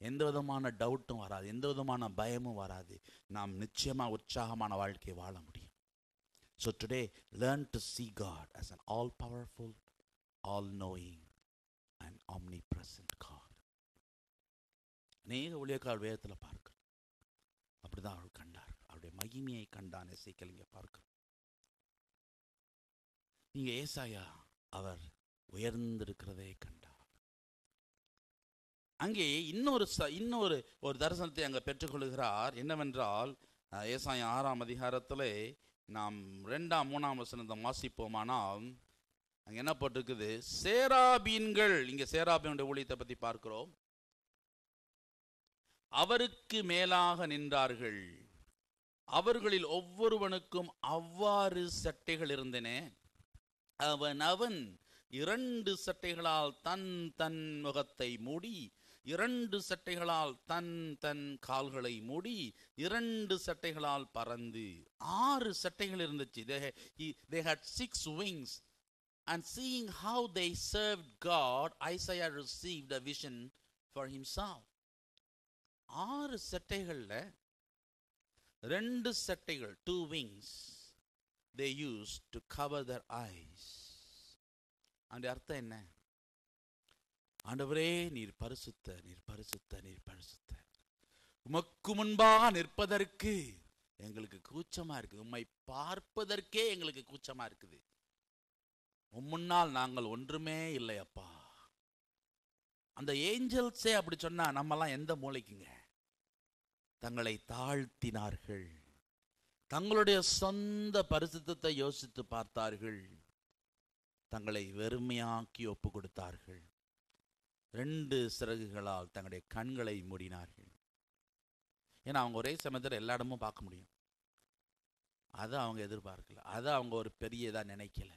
எந்த விதமான டவுட்டும் வராது, எந்த விதமான பயமும் வராது. நாம் நிச்சயமா உற்சாகமான வாழ்க்கையை வாழ முடியும். So today learn to see God as an all-powerful, all-knowing and omnipresent God. அநேக ஊழியக்காரர் வேதத்தில் பார்க்கிறோம், அப்படிதான் அவள் கண்டார், அவருடைய மகிமையை கண்டான் எசேக்கியேல் இங்கே பார்க்கிறோம். நீங்க ஏசாயா அவர் உயர்ந்திருக்கிறதை கண்டார். அங்கே இன்னொரு தரிசனத்தை அங்கே பெற்றுக்கொள்கிறார். என்னவென்றால் ஏசாயா 6ஆம் அதிகாரத்திலே நாம் 2ஆம் 3ஆம் வசனத்தை வாசிப்போமானால் அங்கே என்ன போட்டிருக்குது? சேராபீன்கள், இங்கே சேராபீனுடைய ஊழியத்தை பற்றி பார்க்கிறோம். அவருக்கு மேலாக நின்றார்கள், அவர்களில் ஒவ்வொருவனுக்கும் அவ்வாறு சட்டைகள் இருந்தன. அவன் 2 சட்டைகளால் தன் முகத்தை மூடி, 2 சட்டைகளால் தன் கால்களை மூடி, 2 சட்டைகளால் பறந்து. 6 சட்டைகள் இருந்துச்சு. They had 6 wings. And seeing how they served God, Isaiah received a vision for himself. 6 சட்டைகள்ல 2 சட்டைகள், 2 wings, they used to cover their eyes. அந்த அர்த்தம் என்ன? ஆண்டவரே நீர் பரிசுத்த, நீர் பரிசுத்த, நீர் பரிசுத்த, உமக்கு முன்பாக நிற்பதற்கு எங்களுக்கு கூச்சமா இருக்குது, உம்மை பார்ப்பதற்கே எங்களுக்கு கூச்சமா இருக்குது, முன்னால் நாங்கள் ஒன்றுமே இல்லையப்பா. அந்த ஏஞ்சல்ஸே அப்படி சொன்னா நம்மெல்லாம் எந்த மூளைக்குங்க? தங்களை தாழ்த்தினார்கள், தங்களுடைய சொந்த பரிசுத்தத்தை யோசித்து பார்த்தார்கள், தங்களை வெறுமையாக்கி ஒப்பு கொடுத்தார்கள், 2 சிறகுகளால் தங்களுடைய கண்களை மூடினார்கள். ஏன்னா அவங்க ஒரே சமயத்தில் எல்லா இடமும் பார்க்க முடியும், அதை அவங்க எதிர்பார்க்கல, அதை அவங்க ஒரு பெரிய இதாக நினைக்கல.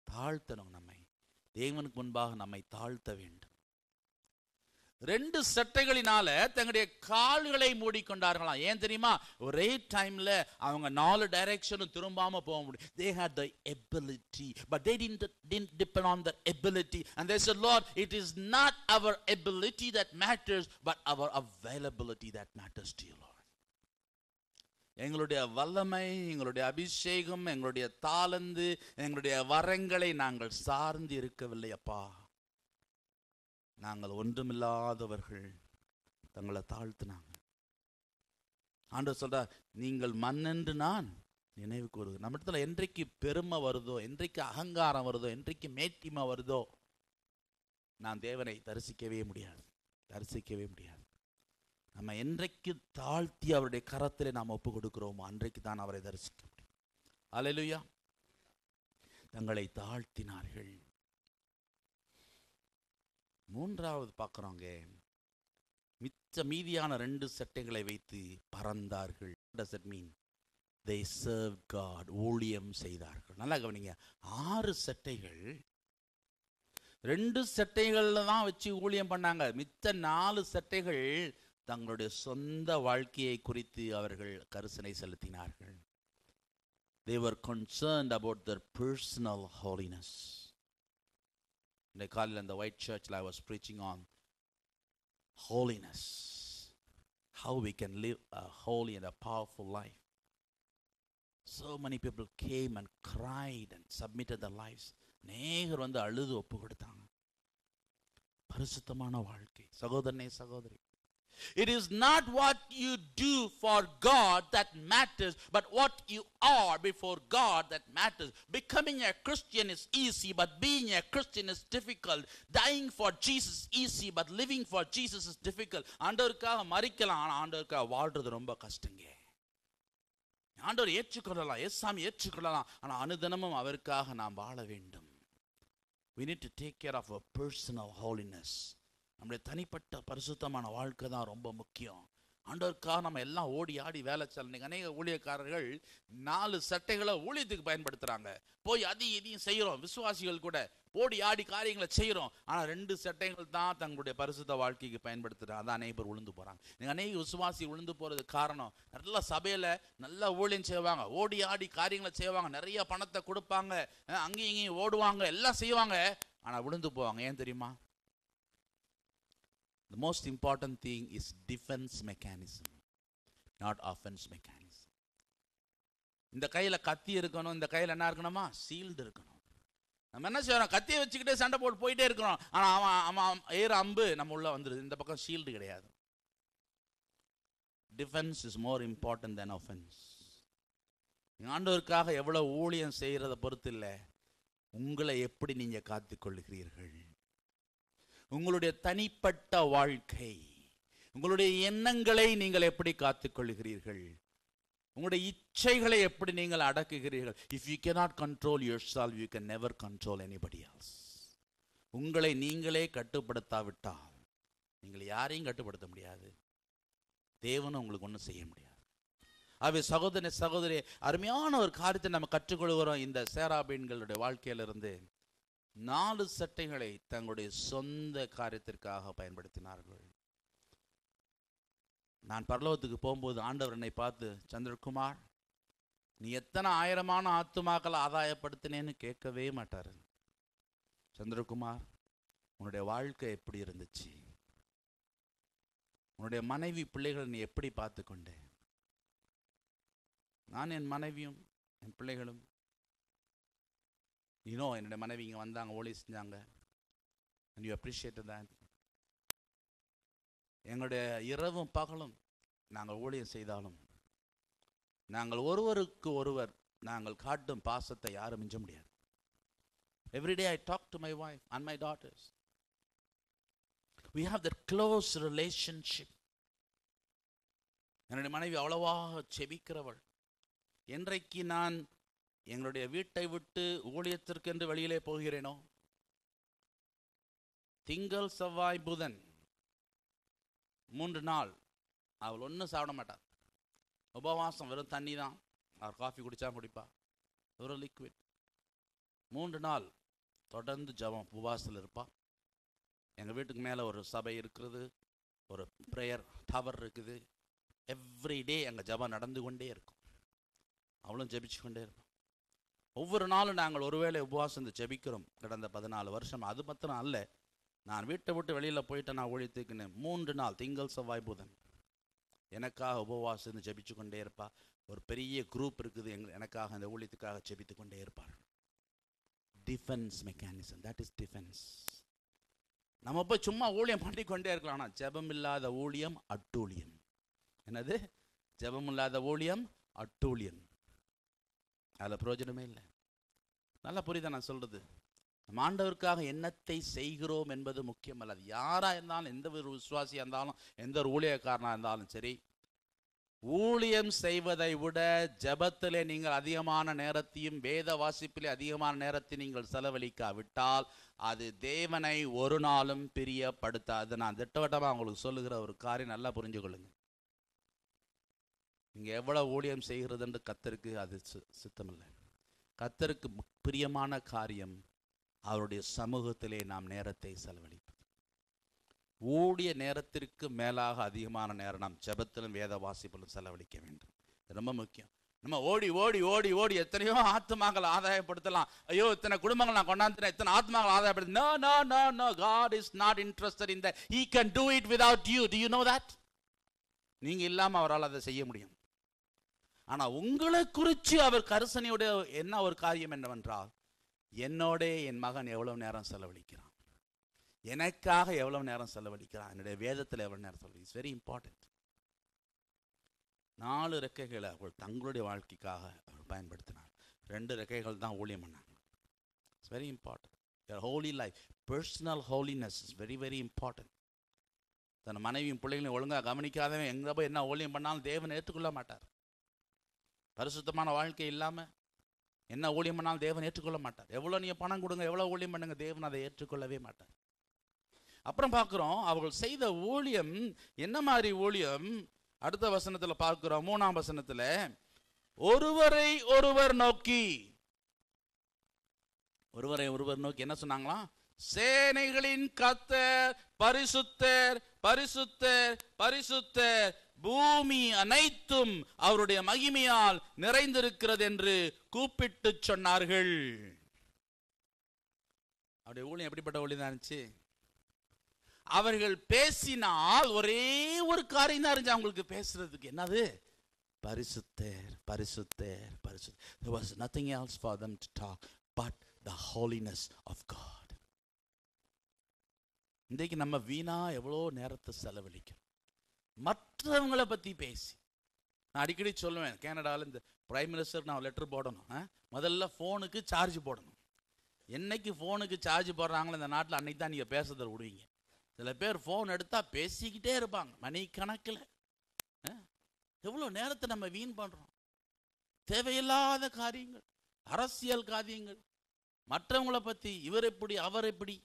தாழ்த்தணும், நம்மை தேவனுக்கு முன்பாக நம்மை தாழ்த்த வேண்டும். 2 சட்டைகளினால தங்களுடைய கால்களை மூடிக்கொண்டார்களாம். ஏன் தெரியுமா? ஒரே டைம்ல அவங்க 4 டைரக்ஷனும் திரும்பாம போக முடியும். They had the ability, but they didn't depend on the ability. And they said, Lord, it is not our ability that matters, but our availability that matters to you, Lord. எங்களுடைய வல்லமை, எங்களுடைய அபிஷேகம், எங்களுடைய தாளந்து, எங்களுடைய வரங்களை நாங்கள் சார்ந்து இருக்கவில்லை அப்பா. நாங்கள் ஒன்றுமில்லாதவர்கள். தங்களை தாழ்த்தினாங்க. ஆண்டவர் சொல்றார், நீங்கள் மண் என்று நான் நினைவு கூறுகிறேன். நம்ம இடத்துல என்றைக்கு பெருமை வருதோ, என்றைக்கு அகங்காரம் வருதோ, என்றைக்கு மேட்டிமை வருதோ, நான் தேவனை தரிசிக்கவே முடியாது. நம்ம என்றைக்கு தாழ்த்தி அவருடைய கரத்திலே நாம் ஒப்பு கொடுக்கிறோமோ அன்றைக்கு தான் அவரை தரிசிக்க முடியும். அல்லேலூயா. தங்களை தாழ்த்தினார்கள். மூன்றாவது பார்க்கிறோங்க, மீதியான 2 சட்டைகளை வைத்து பறந்தார்கள். What does it mean? They served God. ஊழியம் செய்தார்கள். நல்லா கவனிங்க. 6 சட்டைகள் 2 சட்டைகள்ல தான் வச்சு ஊழியம் பண்ணாங்க. மிச்ச 4 சட்டைகள் தங்களுடைய சொந்த வாழ்க்கையை குறித்து அவர்கள் கரிசனை செலுத்தினார்கள். They were concerned about their personal holiness. இந்த காலையில் இந்த white churchல I was preaching on holiness, how we can live a holy and a powerful life. So many people came and cried and submitted their lives. நேகர் வந்து அழுது ஒப்பு கொடுத்தாங்க. பரிசுத்தமான வாழ்க்கை. சகோதரனே, சகோதரி, it is not what you do for God that matters, but what you are before God that matters. Becoming a Christian is easy, but being a Christian is difficult. Dying for Jesus is easy, but living for Jesus is difficult. ஆண்டவருக்காக மரிக்கலாம், ஆனா ஆண்டவருக்காக வாழ்றது ரொம்ப கஷ்டங்க. ஆண்டவர் ஏற்றுக்கொள்ளலாம், ஏசாமி ஏற்றுக்கொள்ளலாம், ஆனா அனுதினமும் அவருக்காக நாம் வாழ வேண்டும். We need to take care of our personal holiness. நம்முடைய தனிப்பட்ட பரிசுத்தமான வாழ்க்கை தான் ரொம்ப முக்கியம். ஆண்டவருக்காக நம்ம எல்லாம் ஓடி ஆடி வேலை செய்யணும். அநேக ஊழியக்காரர்கள் 4 சட்டைகளை ஊழியத்துக்கு பயன்படுத்துறாங்க. போய் அதையும் இதையும் செய்கிறோம். விசுவாசிகள் கூட ஓடி ஆடி காரியங்களை செய்கிறோம். ஆனால் 2 சட்டைகள் தான் தங்களுடைய பரிசுத்த வாழ்க்கைக்கு பயன்படுத்துகிறாங்க. அதான் அநேக பேர் விழுந்து போகிறாங்க. நீங்கள் அநேக விசுவாசி விழுந்து போகிறது காரணம், நல்ல சபையில் நல்லா ஊழியம் செய்வாங்க, ஓடி ஆடி காரியங்களை செய்வாங்க, நிறைய பணத்தை கொடுப்பாங்க, அங்கேயும் இங்கேயும் ஓடுவாங்க, எல்லாம் செய்வாங்க, ஆனால் விழுந்து போவாங்க. ஏன் தெரியுமா? The most important thing is defense mechanism, not offense mechanism. இந்த கையில் கத்தி இருக்கணும், இந்த கையில் என்ன இருக்கணுமா? சீல்டு இருக்கணும். நம்ம என்ன செய்யறோம்? கத்தியை வச்சுக்கிட்டே சண்டை போட்டு போயிட்டே இருக்கிறோம். ஆனால் அவன் ஏற அம்பு நம்ம உள்ள வந்துடுது. இந்த பக்கம் ஷீல்டு கிடையாது. Defence is more important then offence. ஆண்டவருக்காக எவ்வளவு ஊழியம் செய்யறதை பொறுத்து இல்லை, உங்களை எப்படி நீங்க காத்துக்கொள்கிறீர்கள். உங்களுடைய தனிப்பட்ட வாழ்க்கை, உங்களுடைய எண்ணங்களை நீங்கள் எப்படி காத்துக்கொள்கிறீர்கள், உங்களுடைய இச்சைகளை எப்படி நீங்கள் அடக்குகிறீர்கள். If you cannot control yourself, you can never control anybody else. உங்களை நீங்களே கட்டுப்படுத்தாவிட்டால் நீங்கள் யாரையும் கட்டுப்படுத்த முடியாது. தேவனும் உங்களுக்கு ஒன்றும் செய்ய முடியாது. ஆகவே சகோதரனே, சகோதரி, அருமையான ஒரு காரியத்தை நம்ம கற்றுக்கொள்கிறோம் இந்த சேராபீன்களுடைய வாழ்க்கையிலிருந்து. 4 சட்டைகளை தங்களுடைய சொந்த காரியத்திற்காக பயன்படுத்தினார்கள். நான் பரலோகத்துக்கு போகும்போது ஆண்டவர் என்னை பார்த்து, சந்திரகுமார், நீ எத்தனை ஆயிரமான ஆத்துமாக்களை ஆதாயப்படுத்தினேன்னு கேட்கவே மாட்டார். சந்திரகுமார், உன்னுடைய வாழ்க்கை எப்படி இருந்துச்சு, உன்னுடைய மனைவி பிள்ளைகளை நீ எப்படி பார்த்து கொண்டே. நான் என் மனைவியும் என் பிள்ளைகளும், என்னுடைய மனைவி இங்கே வந்தாங்க, ஓலி செஞ்சாங்க, and you appreciated that. எங்களுடைய இரவும் பகலும் நாங்கள் ஊழியம் செய்தாலும் நாங்கள் ஒருவருக்கு ஒருவர் நாங்கள் காட்டும் பாசத்தை யாரும் மிஞ்ச முடியாது. Every day I talk to my wife and my daughters. We have that close relationship. என்னுடைய மனைவி அவ்வளவா செபிக்கிறவள். என்றைக்கு நான் எங்களுடைய வீட்டை விட்டு ஊழியத்திற்கு என்று வெளியிலே போகிறேனோ, திங்கள் செவ்வாய் புதன் 3 நாள் அவள் ஒன்றும் சாப்பிட மாட்டாள். உபவாசம், வெறும் தண்ணி தான். அவர் காஃபி குடித்தா குடிப்பா, ஒரு லிக்விட். 3 நாள் தொடர்ந்து ஜபம், உபவாசத்தில் இருப்பா. எங்கள் வீட்டுக்கு மேலே ஒரு சபை இருக்கிறது, ஒரு ப்ரேயர் டவர் இருக்குது. எவ்ரிடே எங்கள் ஜபம் நடந்து கொண்டே இருக்கும். அவளும் ஜெபிச்சு கொண்டே இருப்போம். ஒவ்வொரு நாளும் நாங்கள் ஒருவேளை உபவாசம் ஜெபிக்கிறோம். கடந்த 14 வருஷம். அது மாத்திரம் அல்ல, நான் வீட்டை விட்டு வெளியில் போயிட்டு நான் ஊழியத்துக்குன்னு 3 நாள், திங்கள் செவ்வாய் புதன் எனக்காக உபவாசம் ஜெபிச்சு கொண்டே இருப்பா. ஒரு பெரிய குரூப் இருக்குது, எனக்காக அந்த ஊழியத்துக்காக ஜெபித்து கொண்டே இருப்பார். Defence mechanism, that is defence. நம்ம போய் சும்மா ஊழியம் பண்ணிக்கொண்டே இருக்கலாம். ஆனால் ஜெபம் இல்லாத ஊழியம் அட்டூழியம். என்னது? ஜெபம் இல்லாத ஊழியம் அட்டூழியம். அதில் பிரயோஜனமே இல்லை. நல்லா புரியுதா நான் சொல்றது? நம்ம ஆண்டவருக்காக என்னத்தை செய்கிறோம் என்பது முக்கியம் அல்ல. அது யாராக இருந்தாலும், எந்த ஒரு விசுவாசியாக இருந்தாலும், எந்த ஒரு ஊழியக்காரனாக இருந்தாலும் சரி, ஊழியம் செய்வதை விட ஜெபத்திலே நீங்கள் அதிகமான நேரத்தையும் வேத வாசிப்பிலே அதிகமான நேரத்தை நீங்கள் செலவழிக்காவிட்டால் அது தேவனை ஒரு நாளும் பிரியப்படுத்தாது. நான் திட்டவட்டமாக உங்களுக்கு சொல்லுகிற ஒரு காரியம் நல்லா புரிஞ்சுக்கொள்ளுங்க. நீங்கள் எவ்வளோ ஊழியம் செய்கிறது என்று கர்த்தருக்கு அது சித்தமில்லை. கர்த்தருக்கு பிரியமான காரியம் அவருடைய சமூகத்திலே நாம் நேரத்தை செலவழிப்பது. ஊழிய நேரத்திற்கு மேலாக அதிகமான நேரம் நாம் ஜெபத்திலும் வேத வாசிப்பிலும் செலவழிக்க வேண்டும். ரொம்ப முக்கியம். நம்ம ஓடி ஓடி ஓடி ஓடி எத்தனையோ ஆத்மாக்களை ஆதாயப்படுத்தலாம். ஐயோ, இத்தனை குடும்பங்கள் நான் கொண்டாந்து இத்தனை ஆத்மாக்களை ஆதாயப்படுத்த. No, no, no, no. God is not interested in that. He can do it without you. Do you know that? நீங்க இல்லாம அவரால் அதை செய்ய முடியும். ஆனா உங்களை குறித்து அவர் கரிசனையோட என்ன ஒரு காரியம் என்னவென்றால், என்னோட என் மகன் எவ்வளவு நேரம் செலவழிக்கிறான், எனக்காக எவ்வளவு நேரம் செலவழிக்கிறான், என்னுடைய வேதத்தில் எவ்வளவு நேரம் செலவழிக்கிறான். It's very important. 4 ரெக்கைகளை அவர்கள் தங்களுடைய வாழ்க்கைக்காக அவர் பயன்படுத்தினார். 2 ரெக்கைகள் தான் ஊழியம் பண்ணாங்க. It's very important. Your holy life, personal holiness is very very important. தன் மனைவியும் பிள்ளைகளையும் ஒழுங்காக கவனிக்காதவன் எங்கே போய் என்ன ஊழியம் பண்ணாலும் தேவனை ஏற்றுக்கொள்ள மாட்டார். பரிசுத்தமான வாழ்க்கை இல்லாமல் என்ன ஊழியம் பண்ணாலும் தேவன் ஏற்றுக்கொள்ள மாட்டார். எவ்வளோ நீங்கள் பணம் கொடுங்க, எவ்வளோ ஊழியம் பண்ணுங்க, தேவன் அதை ஏற்றுக்கொள்ளவே மாட்டார். அப்புறம் பார்க்குறோம் அவர்கள் செய்த ஊழியம் என்ன மாதிரி ஊழியம். அடுத்த வசனத்தில் பார்க்கிறோம், 3ஆம் வசனத்தில், ஒருவரை ஒருவர் நோக்கி என்ன சொன்னாங்களாம்? சேனைகளின் கர்த்தர் பரிசுத்தர் பரிசுத்தர் பரிசுத்தர், பூமி அனைத்தும் அவருடைய மகிமையால் நிறைந்திருக்கிறது என்று கூப்பிட்டு சொன்னார்கள். அவருடைய ஊழியம் எப்படிப்பட்ட ஊழியம் இருந்துச்சு? அவர்கள் பேசினால் ஒரே ஒரு காரியம் தான் இருந்துச்சு அவங்களுக்கு பேசுறதுக்கு. என்னது? பரிசுத்தர் பரிசுத்தர் பரிசுத்தர். There was nothing else for them to talk but the holiness of God. இன்றைக்கு நம்ம வீணா எவ்வளோ நேரத்தை செலவழிக்கிறோம் மற்றவங்களை பற்றி பேசி. நான் அடிக்கடி சொல்லுவேன், கனடாவில் இந்த பிரைம் மினிஸ்டர் நான் லெட்டர் போடணும், முதல்ல ஃபோனுக்கு சார்ஜ் போடணும். என்னைக்கு ஃபோனுக்கு சார்ஜ் போடுறாங்களோ இந்த நாட்டில் அன்னைக்கு தான் நீங்கள் பேசுறதை விடுவீங்க. சில பேர் ஃபோன் எடுத்தால் பேசிக்கிட்டே இருப்பாங்க மணிக்கணக்கில். எவ்வளோ நேரத்தை நம்ம வீண் பண்ணுறோம். தேவையில்லாத காரியங்கள், அரசியல் காரியங்கள், மற்றவங்களை பற்றி இவர் எப்படி அவர் எப்படி,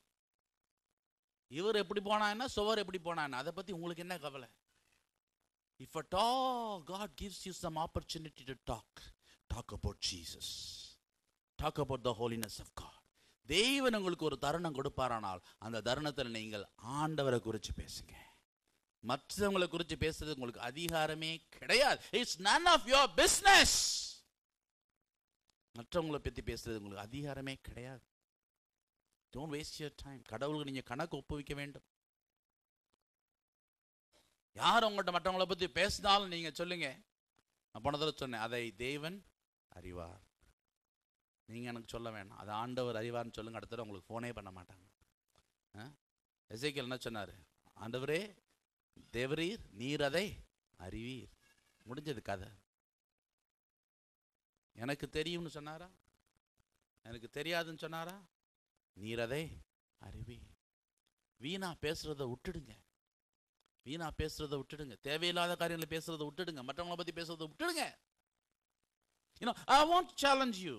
இவர் எப்படி போனான்னா சுவர் எப்படி போனான்னா, அதை பற்றி உங்களுக்கு என்ன கவலை? If at all God gives you some opportunity to talk about Jesus. Talk about the holiness of God. தேவன் உங்களுக்கு ஒரு தருணம் கொடுப்பாரானால் அந்த தருணத்தில் நீங்கள் ஆண்டவரை குறித்து பேசுங்க. மற்றவங்களை குறித்து பேசுறது உங்களுக்கு அதிகாரமே கிடையாது. It's none of your business. மற்றவங்களை பற்றி பேசுறது உங்களுக்கு அதிகாரமே கிடையாது. Don't waste your time. கடவுளுக்கு நீங்க கணக்கு ஒப்புவிக்க வேண்டும். யார் உங்கள்கிட்ட மற்றவங்களை பற்றி பேசினாலும் நீங்க சொல்லுங்க, நான் போன தடவை சொன்னேன், அதை தேவன் அறிவார். நீங்க எனக்கு சொல்ல வேணாம், அது ஆண்டவர் அறிவார்னு சொல்லுங்க. அடுத்த தடவை உங்களுக்கு ஃபோனே பண்ண மாட்டாங்க. எசேக்கியேல் என்ன சொன்னார்? ஆண்டவரே தேவரீர் நீர் அதை அறிவீர். முடிஞ்சது கதை. எனக்கு தெரியும்னு சொன்னாரா? எனக்கு தெரியாதுன்னு சொன்னாரா? நீர் அதை அறிவீர். வீணா பேசுறதை விட்டுடுங்க. வீணா பேசுறதை விட்டுடுங்க. தேவையில்லாத காரியங்களை பேசுறதை விட்டுடுங்க. மற்றவங்களை பத்தி பேசுறதை விட்டுடுங்க. I want to challenge you.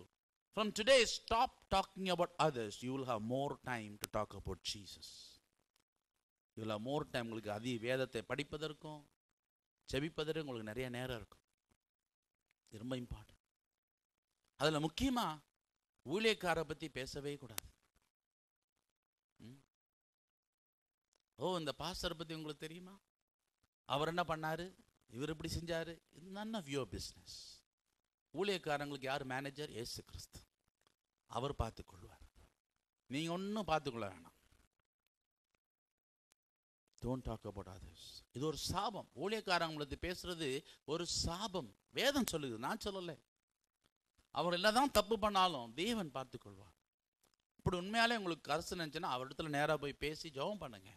From today, stop talking about others. You will have more time to talk about Jesus. You will have more time. உங்களுக்கு அதி வேதத்தை படிப்பதற்கும் செபிப்பதற்கும் உங்களுக்கு நிறைய நேரம் இருக்கும். இது ரொம்ப இம்பார்ட்டன்ட். அதில் முக்கியமா ஊழியக்காரை பற்றி பேசவே கூடாது. இந்த பாஸ்டரை பற்றி உங்களுக்கு தெரியுமா? அவர் என்ன பண்ணாரு, இவர் இப்படி செஞ்சாரு. இது none of your business. ஊழியக்காரங்களுக்கு யார் மேனேஜர்? இயேசு கிறிஸ்து. அவர் பார்த்துக்கொள்வார். நீங்க ஒன்றும் பார்த்துக்கொள்ள வேணாம். Don't talk about others. இது ஒரு சாபம். ஊழியக்காரங்களுக்கு பேசுறது ஒரு சாபம். வேதம் சொல்லுது, நான் சொல்லலை. அவர் என்னதான் தப்பு பண்ணாலும் தேவன் பார்த்துக் கொள்வார். இப்படி உண்மையாலே உங்களுக்கு கருத்து நினைச்சுன்னா அவரிடத்துல நேராக போய் பேசி ஜெபம் பண்ணுங்க.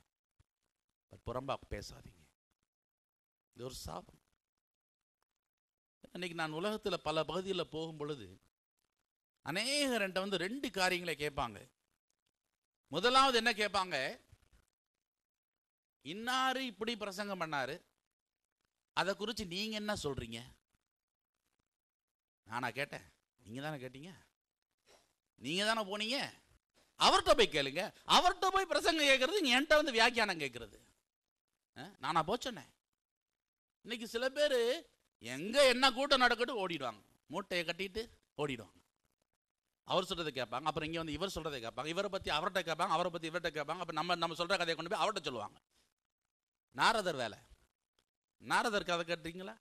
புறம்பா பேசாதீங்க. இது ஒரு சாபம். இன்னைக்கு நான் உலகத்தில் பல பகுதியில் போகும் பொழுது அநேகர்கிட்ட ரெண்டு காரியங்களை கேட்பாங்க. முதலாவது என்ன கேட்பாங்க? இன்னாரு இப்படி பிரசங்கம் பண்ணாரு, அதை குறித்து நீங்க என்ன சொல்றீங்க? நானா கேட்டேன்? நீங்க தானே கேட்டீங்க, நீங்க தானே போனீங்க, அவர்கிட்ட போய் கேளுங்க. அவர்கிட்ட போய் பிரசங்கம் கேட்கறது என்கிட்ட வியாக்கியானம் கேட்கறது. நானா போச்சேன்னேன். இன்னைக்கு சில பேர் எங்க என்ன கூட்டம் நடக்கட்டும் ஓடிடுவாங்க, மூட்டையை கட்டிட்டு ஓடிடுவாங்க. அவர் சொல்றதை கேட்பாங்க, அப்புறம் இங்க இவர் சொல்றதை கேட்பாங்க, இவரை பத்தி அவர்கிட்ட கேட்பாங்க, அவரை பத்தி இவர்கிட்ட கேட்பாங்க, அப்ப நம்ம சொல்ற கதையை கொண்டு போய் அவர்கிட்ட சொல்லுவாங்க. நாரதர் வேலை. நாரதர் கதை கேட்டீங்களா?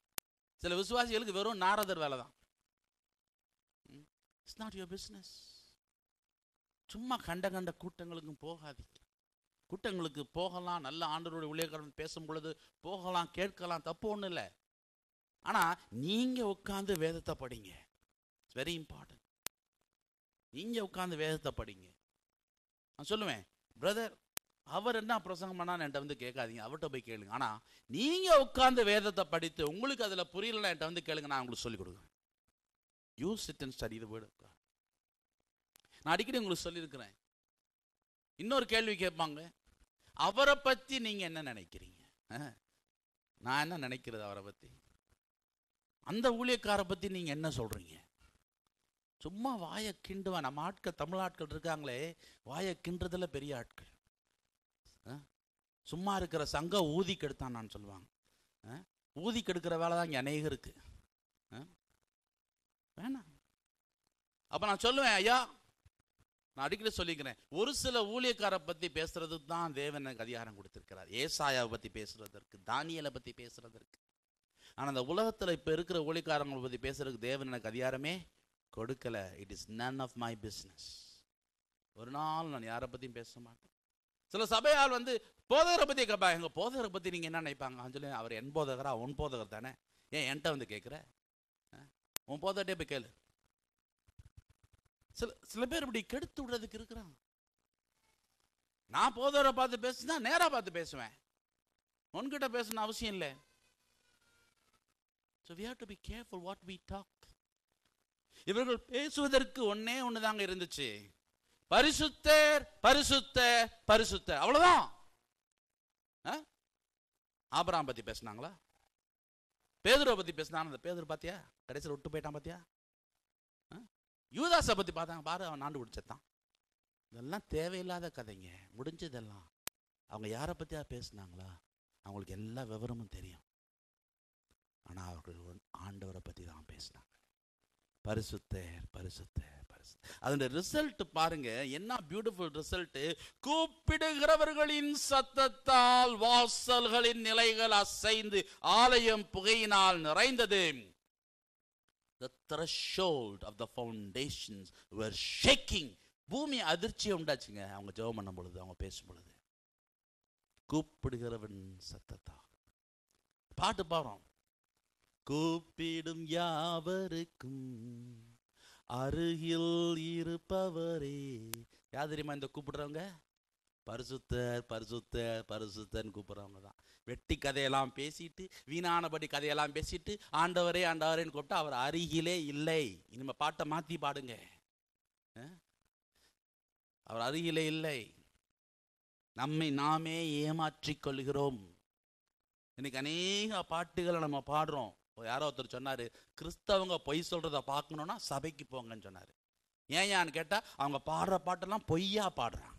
சில விசுவாசிகளுக்கு வெறும் நாரதர் வேலை தான். It's not your business. சும்மா கண்ட கூட்டங்களுக்கும் போகாதீங்க. கூட்டங்களுக்கு போகலாம், நல்ல ஆண்டவருடைய ஊழியக்காரன் பேசும் பொழுது போகலாம், கேட்கலாம், தப்பு ஒன்றும் இல்லை. ஆனால் நீங்கள் உட்காந்து வேதத்தை படிங்க. It's very important. நீங்கள் உட்காந்து வேதத்தை படிங்க. நான் சொல்லுவேன், பிரதர் அவர் என்ன பிரசங்கம் பண்ணான்னு என்கிட்ட கேட்காதீங்க, அவர்கிட்ட போய் கேளுங்க. ஆனால் நீங்கள் உட்காந்து வேதத்தை படித்து உங்களுக்கு அதில் புரியலன்னா என்கிட்ட கேளுங்க, நான் உங்களுக்கு சொல்லிக் கொடுக்குறேன். You sit and study the word of God. நான் அடிக்கடி உங்களுக்கு சொல்லியிருக்கிறேன். இன்னொரு கேள்வி கேட்பாங்க, அவரை பற்றி நீங்கள் என்ன நினைக்கிறீங்க? நான் என்ன நினைக்கிறது அவரை பற்றி? அந்த ஊழியக்காரை பற்றி நீங்கள் என்ன சொல்கிறீங்க? சும்மா வாயை கிண்டுவேன். நம்ம ஆட்கள், தமிழ் ஆட்கள் இருக்காங்களே, வாயை கிண்டுறதுல பெரிய ஆட்கள். சும்மா இருக்கிற சங்க ஊதி கெடுத்தான் நான் சொல்லுவாங்க. ஊதி கெடுக்கிற வேலை தான் இங்கே அநேகருக்கு. வேணாம். அப்போ நான் சொல்லுவேன், ஐயா நான் அடிக்கடி சொல்லிக்கிறேன், ஒரு சில ஊழியக்காரை பற்றி பேசுறதுக்கு தான் தேவன் எனக்கு அதிகாரம் கொடுத்திருக்கிறார். ஏசாயாவை பற்றி பேசுறதற்கு, தானியலை பற்றி பேசுறதற்கு. ஆனால் அந்த உலகத்தில் இப்போ இருக்கிற ஊழியக்காரங்களை பற்றி பேசுறதுக்கு தேவன் எனக்கு அதிகாரமே கொடுக்கல. It is none of my business. ஒரு நாள் நான் யாரை பற்றியும் பேச மாட்டேன். சில சபையால் போதகரை பற்றி கேட்பா, எங்கள் போதகரை பற்றி நீங்கள் என்ன நினைப்பாங்க? சொல்லி, அவர் என் போதகரா? உன் போதகர் தானே, ஏன் என்கிட்ட கேட்குற? உன் போதகட்டே போய் கேளு. சில பேர் இப்படி கெடுத்து விடுறதுக்கு இருக்கிறாங்க. நான் போதகரை பார்த்து பேசுனா நேரா பார்த்து பேசுவேன், உன்கிட்ட பேசணும் அவசியம் இல்லை. So we have to be careful what we talk. இவர்கள் பேசுவதற்கு ஒன்னே ஒண்ணுதாங்க இருந்துச்சு, பரிசுத்தர் பரிசுத்தர் பரிசுத்தர், அவ்வளவுதான். ஆபிரகாம் பத்தி பேசினாங்களா? பேதுருவை பத்தி பேசினாங்க. அந்த பேதுரு பாத்தியா கடைசியில் விட்டு போயிட்டான் பாத்தியா? யூதாசை பத்தி பார்த்தாங்க, பாரு அவன் ஆண்டு பிடிச்சதான். இதெல்லாம் தேவையில்லாத கதைங்க, முடிஞ்சதெல்லாம். அவங்க யாரை பத்தியா பேசினாங்களா? அவங்களுக்கு எல்லா விவரமும் தெரியும். ஆனா அவர்கள் ஆண்டவரை பத்தி தான் பேசினாங்க. பரிசுத்தர் பரிசுத்தர் பரிசுத்தர். அதோட ரிசல்ட் பாருங்க, என்ன பியூட்டிஃபுல் ரிசல்ட். கூப்பிடுகிறவர்களின் சத்தத்தால் வாசல்களின் நிலைகள் அசைந்து ஆலயம் புகையினால் நிறைந்தது. The threshold of the foundations were shaking. பூமி அதிர்ச்சியை உண்டாச்சுங்க அவங்க ஜெபம் பண்ணும் பொழுது, அவங்க பேசும் பொழுது. கூப்பிடுகிறவன் சத்தத்தால். பாட்டு பாடுறோம், கூப்பிடும் யாவருக்கும் அருகில் இருப்பவரே. யார் தெரியுமா இந்த கூப்பிடுறவங்க? பரிசுத்தர் பரிசுத்தர் பரிசுத்தர்னு கூப்பிடுறவங்க தான். வெட்டி கதையெல்லாம் பேசிட்டு, வீணானபடி கதையெல்லாம் பேசிட்டு, ஆண்டவரே ஆண்டவரேன்னு கூப்பிட்டா அவர் அருகிலே இல்லை. இனிமே பாட்டை மாற்றி பாடுங்க, அவர் அருகிலே இல்லை. நம்மை நாமே ஏமாற்றிக் கொள்கிறோம். இன்னைக்கு அநேக பாட்டுகளை நம்ம பாடுறோம். யாரோ ஒருத்தர் சொன்னாரு, கிறிஸ்தவங்க பொய் சொல்றத பார்க்கணும்னா சபைக்கு போங்கன்னு சொன்னாரு. ஏன்னு கேட்டா அவங்க பாடுற பாட்டெல்லாம் பொய்யா பாடுறாங்க.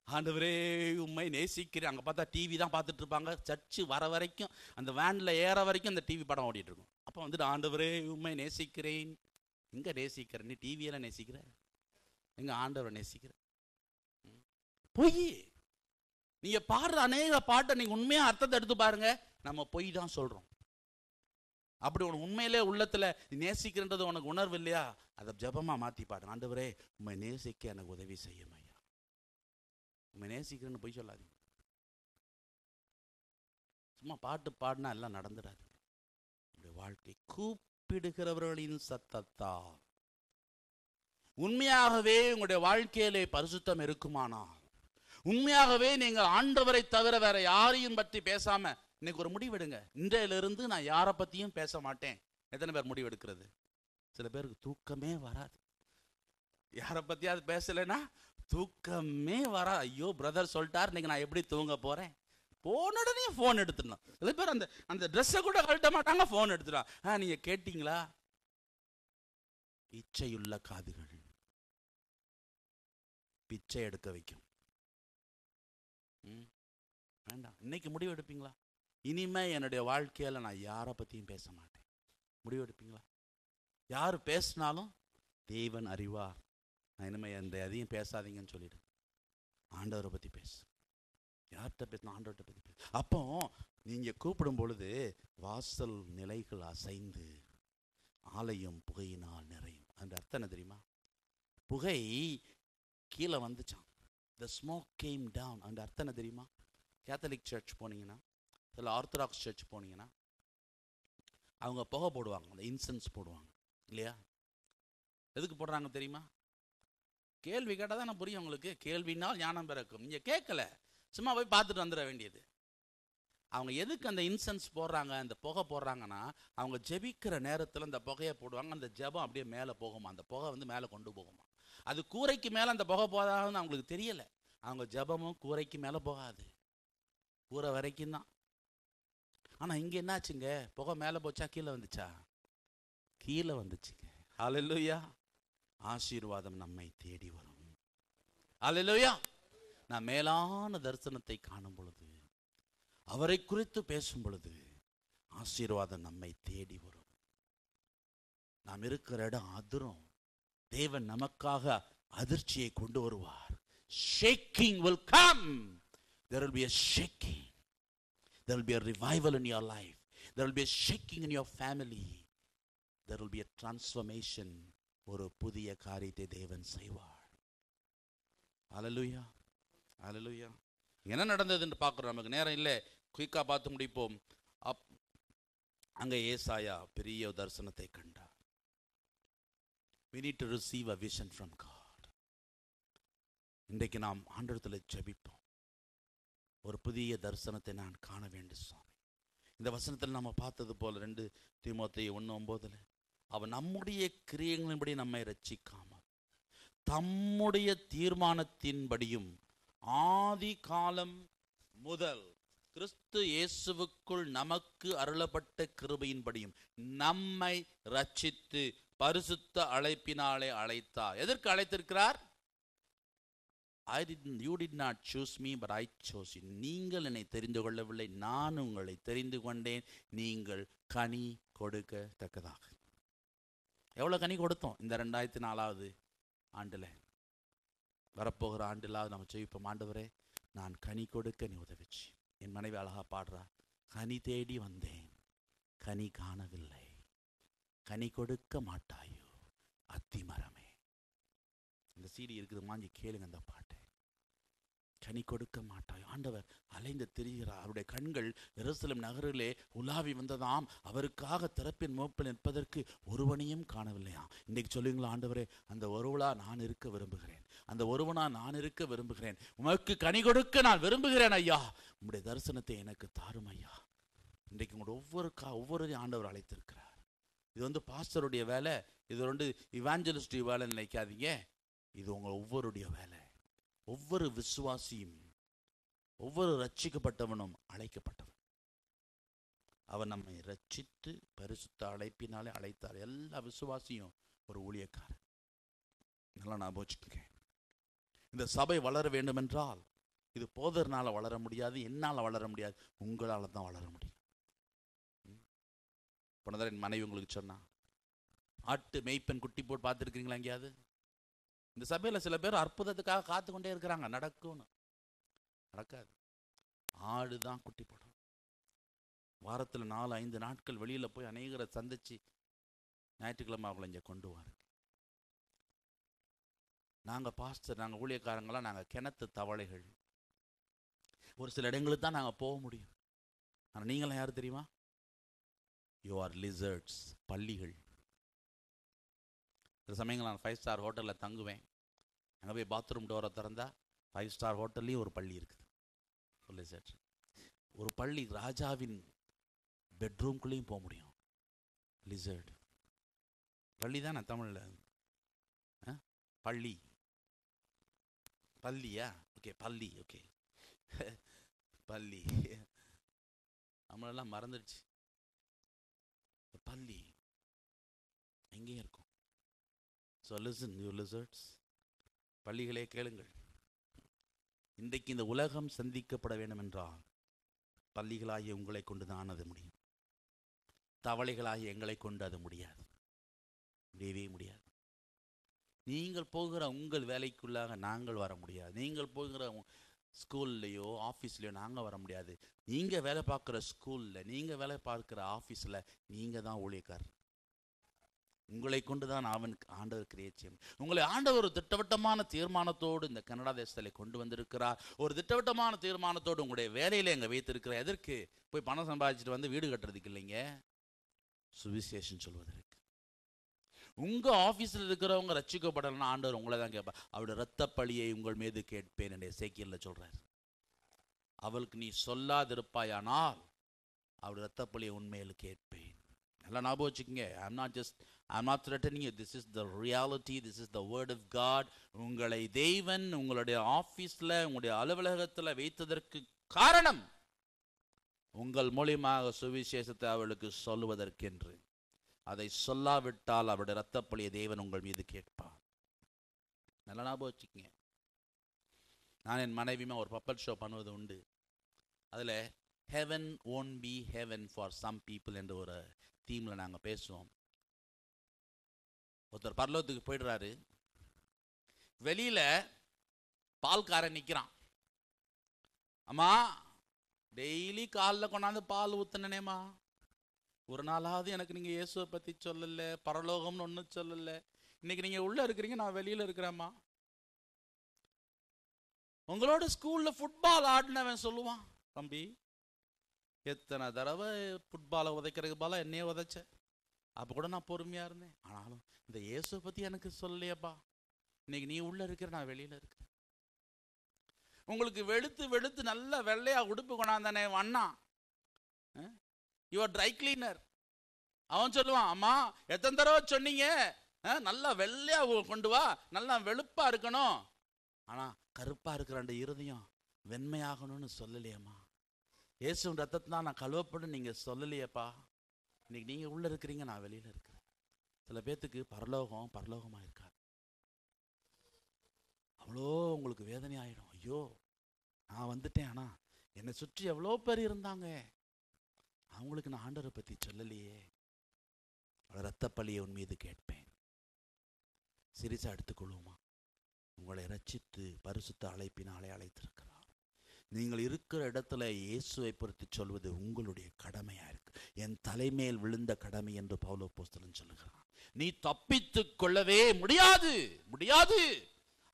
ஆண்டவரே உண்மை நேசிக்கிறேன். அங்கே பார்த்தா டிவி தான் பார்த்துட்டு இருப்பாங்க. சர்ச்சு வர வரைக்கும், அந்த வேன்ல ஏற வரைக்கும் அந்த டிவி படம் ஓடிட்டு இருக்கும். அப்போ ஆண்டவரே உண்மை நேசிக்கிறேன். எங்க நேசிக்கிற நீ? டிவியெல்லாம் நேசிக்கிற? எங்க ஆண்டவரை நேசிக்கிற? பொய். நீங்க பாடுற அநேக பாட்டை நீங்க உண்மையா அர்த்தத்தை எடுத்து பாருங்க, நம்ம பொய் தான் சொல்றோம். அப்படி உனக்கு உண்மையிலே உள்ளத்துல நேசிக்கிறன்றது உனக்கு உணர்வு இல்லையா? அதை ஜபமா மாத்தி பாடுங்க. ஆண்டவரே உண்மை நேசிக்க எனக்கு உதவி செய்யும் ஐயா. உண்மை நேசிக்கிறேன்னு பொய் சொல்லாதீங்க. சும்மா பாட்டு பாடினா எல்லாம் நடந்துடாது. நம்முடைய வாழ்க்கை கூப்பிடுகிறவர்களின் சத்தத்தால் உண்மையாகவே உங்களுடைய வாழ்க்கையிலே பரிசுத்தம் இருக்குமானால், உண்மையாகவே நீங்கள் ஆண்டவரை தவிர வேற யாரையும் பற்றி பேசாம இன்னைக்கு ஒரு முடிவெடுங்க. இன்றையிலிருந்து நான் யாரை பத்தியும் பேச மாட்டேன். எத்தனை பேர் முடிவெடுக்கிறது? சில பேருக்கு தூக்கமே வராது. யாரை பத்தியாவது பேசலைன்னா தூக்கமே வராது. ஐயோ பிரதர் சொல்லிட்டார், இன்னைக்கு நான் எப்படி தூங்க போறேன்? போன உடனே போன் எடுத்துடலாம். சில பேர் அந்த அந்த ட்ரெஸ்ஸை கூட கழட்ட மாட்டாங்க, போன் எடுத்துடலாம். நீங்க கேட்டீங்களா? இச்சையுள்ள காதுகள் பிச்சை எடுக்க வைக்கும். வேண்டாம். இன்னைக்கு முடிவு எடுப்பீங்களா? இனிமே என்னுடைய வாழ்க்கையில நான் யாரை பத்தியும் பேச மாட்டேன். முடிவு எடுப்பீங்களா? யார் பேசினாலும் தேவன் அறிவார், நான் இனிமே அந்த எதையும் பேசாதீங்கன்னு சொல்லிடு. ஆண்டவரை பத்தி பேசு. யார்கிட்ட பேசணும்? ஆண்டவர்கிட்ட பத்தி பேசு. அப்போ நீங்க கூப்பிடும் பொழுது வாசல் நிலைகள் அசைந்து ஆலயம் புகையினால் நிறையும். அந்த அர்த்தம் என்ன தெரியுமா? புகை கீழே வந்துச்சான். The smoke came down. அந்த அர்த்தம் என்ன தெரியுமா? கேத்தலிக் சர்ச் போனீங்கன்னா, இல்லை ஆர்த்தடாக்ஸ் சர்ச் போனீங்கன்னா, அவங்க புகை போடுவாங்க, அந்த இன்சென்ஸ் போடுவாங்க இல்லையா? எதுக்கு போடுறாங்க தெரியுமா? கேள்வி கேட்டால் தான் புரியும் உங்களுக்கு. கேள்வினால் ஞானம் பிறக்கும். நீங்கள் கேட்கல, சும்மா போய் பார்த்துட்டு வந்துட வேண்டியது. அவங்க எதுக்கு அந்த இன்சென்ஸ் போடுறாங்க, அந்த புகை போடுறாங்கன்னா, அவங்க ஜெபிக்கிற நேரத்தில் அந்த புகையை போடுவாங்க. அந்த ஜெபம் அப்படியே மேலே போகுமா, அந்த புகை வந்து மேலே கொண்டு போகுமா. அது கூரைக்கு மேலே அந்த புகை போதாதுன்னு அவங்களுக்கு தெரியல. அவங்க ஜெபமும் கூரைக்கு மேலே போகாது, கூரை வரைக்கும் தான். ஆனால் இங்கே என்னாச்சுங்க? புகை மேலே போச்சா கீழே வந்துச்சா? கீழே வந்துச்சுங்க. ஹல்லேலூயா. ஆசீர்வாதம் நம்மை தேடி வரும். ஹல்லேலூயா. நான் மேலான தரிசனத்தை காணும் பொழுது, அவரை குறித்து பேசும் பொழுது, ஆசீர்வாதம் நம்மை தேடி வரும். நாம் இருக்கிற இடம் அதிரும். தேவன் நமக்காக அதிர்ச்சியை கொண்டு வருவார். Shaking will come. There will be a shaking. There will be a revival in your life. There will be a shaking in your family. There will be a transformation. ஒரு புதிய காரியத்தை தேவன் செய்வார். ஹல்லேலூயா. ஹல்லேலூயா. என்ன நடந்ததுன்னு பார்க்குறோம். நமக்கு நேரம் இல்லை, குயிக்காக பார்த்து முடிப்போம். அங்கே ஏசாயா பெரிய தரிசனத்தை கண்டார். We need to receive a vision from God. இன்றைக்கு நாம் ஆண்டவரிடத்தில் ஜெபிப்போம். ஒரு புதிய தரிசனத்தை நான் காண வேண்டும் சுவாமி. இந்த வசனத்தில் நம்ம பார்த்தது போல 2 தீமோத்தேயு 1:9, அவன் நம்முடைய கிரியைகளின்படி நம்மை ரட்சிக்காமல் தம்முடைய தீர்மானத்தின்படியும் ஆதி காலம் முதல் கிறிஸ்து இயேசுவுக்குள் நமக்கு அருளப்பட்ட கிருபையின்படியும் நம்மை ரட்சித்து பரிசுத்த அழைப்பினாலே அழைத்தார். எதற்கு அழைத்திருக்கிறார்? You did not choose me, but I chose you. நீங்கள் என்னை தெரிந்து கொள்ளவில்லை, நான் உங்களை தெரிந்து கொண்டேன், நீங்கள் கனி கொடுக்கத்தக்கதாக. எவ்வளோ கனி கொடுத்தோம் இந்த 2004 ஆண்டில்? வரப்போகிற ஆண்டிலாவது நம்ம ஜெயிப்போம். ஆண்டவரே, நான் கனி கொடுக்க நீ உதவிச்சு. என் மனைவி அழகா பாடுறா, கனி தேடி வந்தேன், கனி காணவில்லை, கனி கொடுக்க மாட்டாயோ அத்திமரமே. இந்த சீடி இருக்குது, மாஞ்சி கேளுங்க அந்த பாட்டை. கனி கொடுக்க மாட்டாயோ. ஆண்டவர் அலைந்து திரிகிறார். அவருடைய கண்கள் எருசலேம் நகரிலே உலாவி வந்ததாம். அவருக்காக திறப்பின் மோப்பில் நிற்பதற்கு ஒருவனையும் காணவில்லையா. இன்றைக்கு சொல்லுங்களா, ஆண்டவரே, அந்த ஒருவளா நான் இருக்க விரும்புகிறேன், அந்த ஒருவனா நான் இருக்க விரும்புகிறேன், உமக்கு கனி கொடுக்க நான் விரும்புகிறேன் ஐயா, உங்களுடைய தரிசனத்தை எனக்கு தாரும் ஐயா. இன்றைக்கு உங்களோட ஒவ்வொரு ஆண்டவர் அழைத்திருக்கிறார். இது பாஸ்டருடைய வேலை, இது இவாஞ்சலிஸ்ட் வேலை நினைக்காதீங்க. இது உங்கள் ஒவ்வொருடைய வேலை. ஒவ்வொரு விசுவாசியும், ஒவ்வொரு ரட்சிக்கப்பட்டவனும் அழைக்கப்பட்டவன். அவன் நம்மை ரட்சித்து பரிசுத்த அழைப்பினாலே அழைத்தார். எல்லா விசுவாசியும் ஒரு ஊழியக்காரன். நல்லா நான் போச்சுக்கங்க. இந்த சபை வளர வேண்டும் என்றால் இது போதர்னால வளர முடியாது, என்னால் வளர முடியாது, உங்களால் தான் வளர முடியும். போனதால் என் மனைவி உங்களுக்கு சொன்னா, ஆட்டு மேய்ப்பன் குட்டி போட்டு பார்த்துருக்கீங்களா எங்கேயாவது? இந்த சபையில் சில பேர் அற்புதத்துக்காக காத்து கொண்டே இருக்கிறாங்க, நடக்கும்னு. நடக்காது. ஆடு தான் குட்டி போடும். வாரத்தில் 4-5 நாட்கள் வெளியில் போய் அநேகரை சந்திச்சு ஞாயிற்றுக்கிழமை அவங்களை இங்கே கொண்டு வாரு. நாங்கள் பாஸ்டர், நாங்கள் ஊழியக்காரங்களாம், நாங்கள் கிணத்து தவளைகள். ஒரு சில இடங்களுக்கு தான் நாங்கள் போக முடியும். ஆனால் நீங்களாம் யார் தெரியுமா? யூ ஆர் லிசர்ட்ஸ், பள்ளிகள். சில சமயங்கள் நான் 5 ஸ்டார் ஹோட்டலில் தங்குவேன். அங்கே போய் பாத்ரூம் டோரை திறந்தா 5 ஸ்டார் ஹோட்டல்லையும் ஒரு பள்ளி இருக்குது. ஒரு லிசர்ட். ஒரு பள்ளி ராஜாவின் பெட்ரூம்குள்ளேயும் போக முடியும். லிசர்ட். பள்ளி தானே தமிழில்? பள்ளி, பள்ளியா? ஓகே, பள்ளி. ஓகே, பள்ளி. நம்மளெல்லாம் மறந்துடுச்சு. பள்ளி எங்கேயும் இருக்கும். ஸோ லிசன் யூ லிசர்ட்ஸ், பள்ளிகளே கேளுங்கள். இன்றைக்கு இந்த உலகம் சந்திக்கப்பட வேண்டும் என்றால் பள்ளிகளாகிய உங்களை கொண்டு தான் அது முடியும். தவளைகளாகிய எங்களை கொண்டு அது முடியாது, முடியவே முடியாது. நீங்கள் போகிற உங்கள் வேலைக்குள்ளாக நாங்கள் வர முடியாது. நீங்கள் போகிற ஸ்கூல்லையோ ஆஃபீஸ்லையோ நாங்கள் வர முடியாது. நீங்கள் வேலை பார்க்குற ஸ்கூலில், நீங்கள் வேலை பார்க்குற ஆஃபீஸில் நீங்கள் தான் ஊழியக்காரர். உங்களை கொண்டு தான் ஆண்டவர் கிரியேட் செய்யும். உங்களை ஆண்டவர் ஒரு திட்டவட்டமான தீர்மானத்தோடு இந்த கனடா தேசத்தில் கொண்டு வந்திருக்கிறார். ஒரு திட்டவட்டமான தீர்மானத்தோடு உங்களுடைய வேலையில் எங்கே வைத்திருக்கிறார். எதற்கு? போய் பணம் சம்பாதிச்சுட்டு வந்து வீடு கட்டுறதுக்கு இல்லைங்க, சுவிசேஷம் சொல்வதற்கு. உங்கள் ஆஃபீஸில் இருக்கிறவங்க ரட்சிக்கப்படலைன்னா ஆண்டவர் உங்களை தான் கேட்பார். அவருடைய இரத்த பழியை உங்கள் மீது கேட்பேன் என்று எசேக்கியேலில் சொல்கிறார். அவளுக்கு நீ சொல்லாதிருப்பாயானால் அவருடைய இரத்த பழியை உண்மையில் கேட்பேன். நல்லா ஞாபகம் வச்சுக்கோங்க. I'm not threatening you. This is the reality. This is the word of God. உங்களை தேவன் உங்களுடைய ஆஃபீஸில், உங்களுடைய அலுவலகத்தில் வைத்ததற்கு காரணம் உங்கள் மூலியமாக சுவிசேஷத்தை அவளுக்கு சொல்லுவதற்கென்று. அதை சொல்லாவிட்டால் அவருடைய இரத்தப்பழியை தேவன் உங்கள் மீது கேட்பார். நல்லா ஞாபகம் வச்சுக்கோங்க. நான் என் மனைவியுமே ஒரு பப்பல் ஷோ பண்ணுவது உண்டு. அதில் heaven won't be heaven for some people என்ற ஒரு தீமில் நாங்கள் பேசுவோம். ஒருத்தர் பரலோகத்துக்கு போயிடுறாரு. வெளியில் பால்காரன் நிற்கிறான். அம்மா, டெய்லி காலில் கொண்டாந்து பால் ஊற்றுனேம்மா, ஒரு நாளாவது எனக்கு நீங்கள் இயேசுவை பற்றி சொல்லலை, பரலோகம்னு ஒன்றும் சொல்லலை. இன்னைக்கு நீங்கள் உள்ளே இருக்கிறீங்க, நான் வெளியில் இருக்கிறேம்மா. உங்களோட ஸ்கூலில் ஃபுட்பால் ஆடினவன் சொல்லுவான், தம்பி எத்தனை தடவை ஃபுட்பாலை உதைக்கிறதுக்கு பால என்னையே உதைச்ச, அப்போ கூட நான் பொறுமையாக இருந்தேன். ஆனாலும் இந்த இயேசுவை பற்றி எனக்கு சொல்லலையப்பா. இன்னைக்கு நீ உள்ளே இருக்கிற, நான் வெளியில் இருக்கிறேன். உங்களுக்கு வெளுத்து வெளுத்து நல்ல வெள்ளையாக உடுப்பு கொண்டாந்தானே அண்ணா, யுவர் ட்ரை கிளீனர், அவன் சொல்லுவான், அம்மா எத்தனை தடவை சொன்னீங்க நல்லா வெள்ளையாக கொண்டு வா, நல்லா வெளுப்பாக இருக்கணும், ஆனால் கருப்பாக இருக்கிற அந்த இருதயம் வெண்மையாகணும்னு சொல்லலையம்மா. இயேசுவின் ரத்தத்தினால் நான் கழுவப்படும் நீங்கள் சொல்லலையப்பா. இன்னைக்கு நீங்கள் உள்ளே இருக்கிறீங்க, நான் வெளியில் இருக்கிறேன். சில பேர்த்துக்கு பரலோகமாக இருக்காது. அவ்வளோ உங்களுக்கு வேதனை ஆகிடும். ஐயோ நான் வந்துட்டேன், ஆனால் என்னை சுற்றி எவ்வளோ பேர் இருந்தாங்க, அவங்களுக்கு நான் ஆண்டவரை பற்றி சொல்லலையே. இரத்தப்பழியை உன் மீது கேட்பேன். சிரிசா எடுத்துக்கொள்ளுமா? உங்களை ரட்சித்து பரிசுத்த அழைப்பினாலே அழைத்திருக்கிறார். நீங்கள் இருக்கிற இடத்துல இயேசுவை பொறுத்து சொல்வது உங்களுடைய கடமையா இருக்கு. என் தலைமேல் விழுந்த கடமை என்று பவுல் அப்போஸ்தலன் சொல்லுகிறான். நீ தப்பித்து கொள்ளவே முடியாது.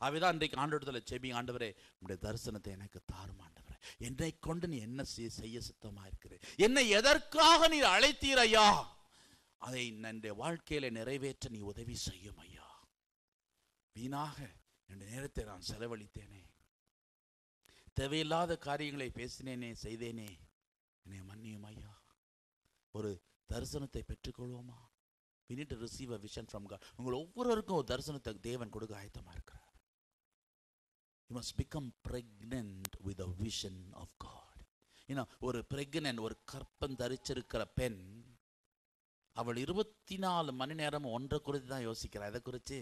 அவைதான் இன்றைக்கு ஆண்டவரத்தில் செபி, ஆண்டவரே உங்களுடைய தரிசனத்தை எனக்கு தாரும் ஆண்டவரே. என்னை கொண்டு நீ என்ன செய்ய சித்தமா இருக்கிறேன், என்னை எதற்காக நீ அழைத்தீர் ஐயா, அதை என்னுடைய வாழ்க்கையில நிறைவேற்ற நீ உதவி செய்யும் ஐயா. வீணாக என்னுடைய நேரத்தை நான் செலவழித்தேனே, தேவையில்லாத காரியங்களை பேசினேனே, செய்தேனே, என்னை மன்னியும் ஐயா. ஒரு தரிசனத்தை பெற்றுக்கொள்வோமா? We need to receive a vision from God. உங்கள் ஒவ்வொருவருக்கும் ஒரு தரிசனத்தை தேவன் கொடுக்க ஆயத்தமா இருக்கிறார். You must become pregnant with a vision of God. ஒரு pregnant, ஒரு கற்பம் தரிச்சிருக்கிற பெண், அவள் 24 மணி நேரம் ஒன்றை குறித்து தான் யோசிக்கிறாள். எதை குறித்து?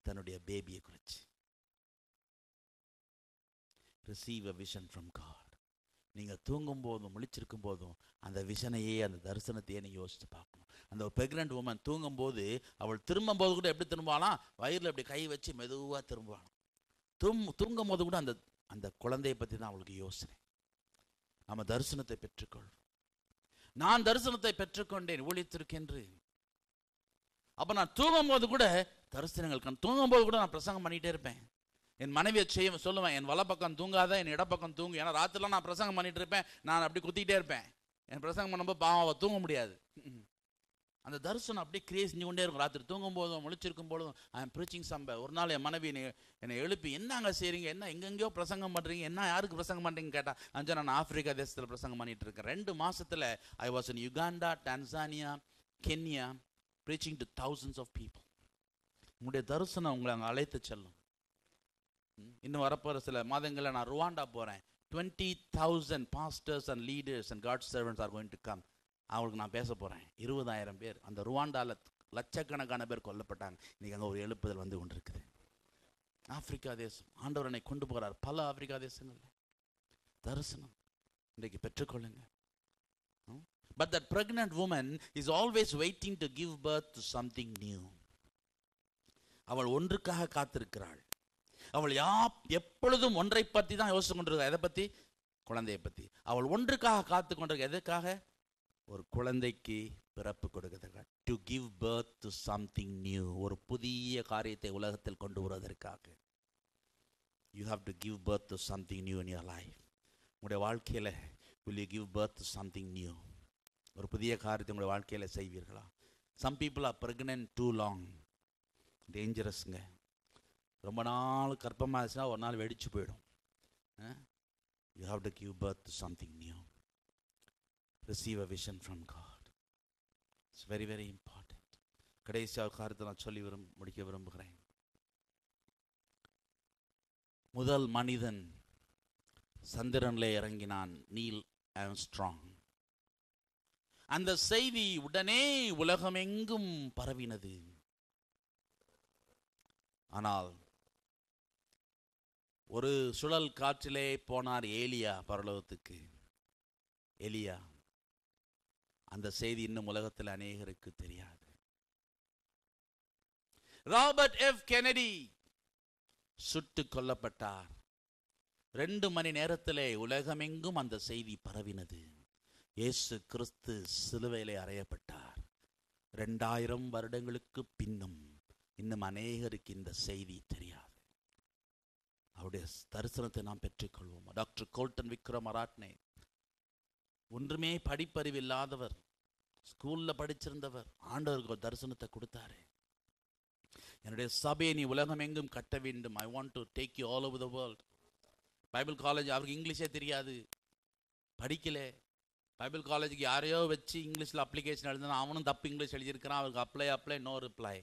தன்னுடைய பேபியை குறித்து. Receive a vision from God. நீங்கள் தூங்கும் போதும் முழிச்சிருக்கும் போதும் அந்த விஷனையே, அந்த தரிசனத்தையே நீங்கள் யோசித்து பார்க்கணும். அந்த பிரெக்னன்ட் உமன் தூங்கும் போது, அவள் திரும்பும் போது கூட எப்படி திரும்பலாம்? வயிறில் அப்படி கை வச்சு மெதுவாக திரும்புவாளாம். தூங்கும் போது கூட அந்த அந்த குழந்தையை பற்றி தான் அவளுக்கு யோசனை. நம்ம தரிசனத்தை பெற்றுக்கொள். நான் தரிசனத்தை பெற்றுக்கொண்டேன் ஊழியத்திற்கென்று. அப்போ நான் தூங்கும் போது கூட தரிசனங்கள், தூங்கும் போது கூட நான் பிரசங்கம் பண்ணிகிட்டே இருப்பேன். என் மனைவியை சொல்லுவேன், என் வலப்பக்கம் தூங்காத, என் இடப்பக்கம் தூங்கு. ஏன்னா ராத்திரிலாம் நான் பிரசங்கம் பண்ணிட்டு இருப்பேன், நான் அப்படி குத்திக்கிட்டே இருப்பேன். என் பிரசங்கம் பண்ணும்போது பாவம் தூங்க முடியாது. அந்த தரிசனம் அப்படியே கிரியேட் செஞ்சு கொண்டே இருக்கும். ராத்திரி தூங்கும் போதும் முழிச்சிருக்கும் போதும் ஐ எம் ப்ரீச்சிங் சம்பர். ஒரு நாள் என் மனைவி என்னை எழுப்பி, என்ன அங்கே செய்கிறீங்க, என்ன எங்கெங்கேயோ பிரசங்கம் பண்ணுறீங்க, என்ன யாருக்கு பிரசங்கம் பண்ணுறீங்க கேட்டால், அஞ்சா நான் ஆப்பிரிக்கா தேசத்தில் பிரசங்கம் பண்ணிட்டு இருக்கேன். 2 மாதத்தில் I was in Uganda, Tanzania, Kenya, preaching to thousands of people. உங்களுடைய தரிசனம் உங்களை அங்கே அழைத்து செல்லும். இன்னும் வரப்போகிற சில மாதங்களில் நான் ருவாண்டா போகிறேன். 20,000 pastors and leaders and God's servants are going to come. அவங்களுக்கு நான் பேச போகிறேன். 20,000 பேர். அந்த ருவாண்டாவில் லட்சக்கணக்கான பேர் கொல்லப்பட்டாங்க. இன்றைக்கி அங்கே ஒரு எழுப்புதல் வந்து கொண்டிருக்குது. ஆப்பிரிக்கா தேசம் ஆண்டவர் என்னை கொண்டு போகிறார். பல ஆப்பிரிக்கா தேசங்களில் தரிசனம் இன்றைக்கு பெற்றுக்கொள்ளுங்க. But that pregnant woman is always waiting to give birth to something new. அவள் ஒன்றுக்காக காத்திருக்கிறாள். அவள் எப்பொழுதும் ஒன்றை பற்றி தான் யோசித்து கொண்டிருக்கிறாள். எதை பற்றி? குழந்தையை பற்றி. அவள் ஒன்றுக்காக காத்து கொண்டிருக்க. எதுக்காக? ஒரு குழந்தைக்கு பிறப்பு கொடுக்கிறதுக்காக. To give birth to something new. ஒரு புதிய காரியத்தை உலகத்தில் கொண்டு வருவதற்காக. You have to give birth to something new in your life. உங்களுடைய வாழ்க்கையில் will you give birth to something new? ஒரு புதிய காரியத்தை உங்களுடைய வாழ்க்கையில் செய்வீர்களா? some people are pregnant too long. டேஞ்சரஸ்ங்க. ரொம்ப நாள் கர்ப்பமாக இருந்துச்சுன்னா ஒரு நாள் வெடிச்சு போயிடும். You have to give birth to something new. Receive a vision from God. It's very very important. கடைசியாக காரியத்தை நான் சொல்லி முடிக்க விரும்புகிறேன். முதல் மனிதன் சந்திரனிலே இறங்கினான், நீல் ஆம்ஸ்ட்ராங். அந்த செய்தி உடனே உலகமெங்கும் பரவினது. ஆனால் ஒரு சுழல் காற்றிலே போனார் ஏலியா பரலோகத்துக்கு. எலியா. அந்த செய்தி இன்னும் உலகத்தில் அநேகருக்கு தெரியாது. ராபர்ட் எஃப் கென்னடி சுட்டு கொல்லப்பட்டார். 2 மணி நேரத்திலே உலகமெங்கும் அந்த செய்தி பரவினது. இயேசு கிறிஸ்து சிலுவையிலே அறையப்பட்டார். 2000 வருடங்களுக்கு பின்னும் இன்னும் அநேகருக்கு இந்த செய்தி தெரியாது. அவருடைய தரிசனத்தை நாம் பெற்றுக்கொள்வோம். டாக்டர் கோல்டன் விக்ரம் அராட்னே ஒன்றுமே படிப்பறிவு இல்லாதவர், ஸ்கூல்ல படிச்சிருந்தவர். ஆண்டவருக்கு ஒரு தரிசனத்தை கொடுத்தாரு. என்னுடைய சபையை நீ உலகம் எங்கும் கட்ட வேண்டும். ஐ want to take you all over the world. Bible college, அவருக்கு இங்கிலீஷே தெரியாது, படிக்கல. பைபிள் காலேஜுக்கு யாரையோ வச்சு இங்கிலீஷில் அப்ளிகேஷன் எழுதுனா அவனும் தப்பு இங்கிலீஷ் எழுதியிருக்கிறான். அவருக்கு அப்ளை நோ ரிப்ளை.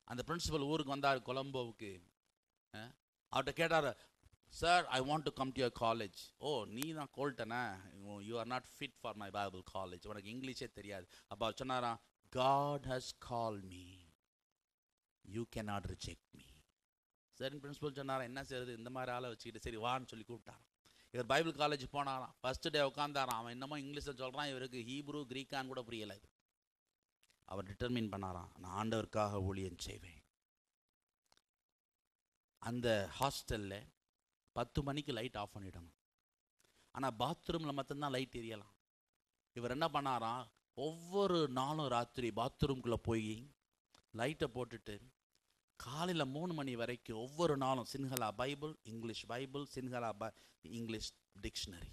அந்த பிரின்சிபல் ஊருக்கு வந்தார் கொலம்போவுக்கு. அவர்கிட்ட கேட்டார், sir I want to come to your college. ஓ நீ தான் கோல்டனா, you are not fit for my Bible college, உனக்கு இங்கிலீஷே தெரியாது. அப்போ சொன்னாராம், God has call me, you can not reject me. சரின்னு பிரின்சிபல் சொன்னாராம், என்ன செய்யறது இந்த மாதிரி ஆளை வச்சுக்கிட்டு. சரி வான்னு சொல்லி கூப்பிட்டாராம். இவர் பைபிள் காலேஜ் போனாராம். ஃபர்ஸ்ட் டே உட்காந்தாராம். அவன் என்னமோ இங்கிலீஷில் சொல்கிறான், இவருக்கு ஹீப்ரு கிரீக்கான்னு கூட புரியலை. அவர் டிட்டர்மின் பண்ணாராம், நான் ஆண்டவருக்காக ஊழியம் செய்வேன். அந்த ஹாஸ்டலில் 10 மணிக்கு லைட் ஆஃப் பண்ணிடணும். ஆனால் பாத்ரூமில் மட்டும்தான் லைட் எரியலாம். இவர் என்ன பண்ணாராம், ஒவ்வொரு நாளும் ராத்திரி பாத்ரூம்குள்ளே போய் லைட்டை போட்டுட்டு காலையில் 3 மணி வரைக்கும் ஒவ்வொரு நாளும் Sinhala Bible, English Bible, Sinhala English dictionary.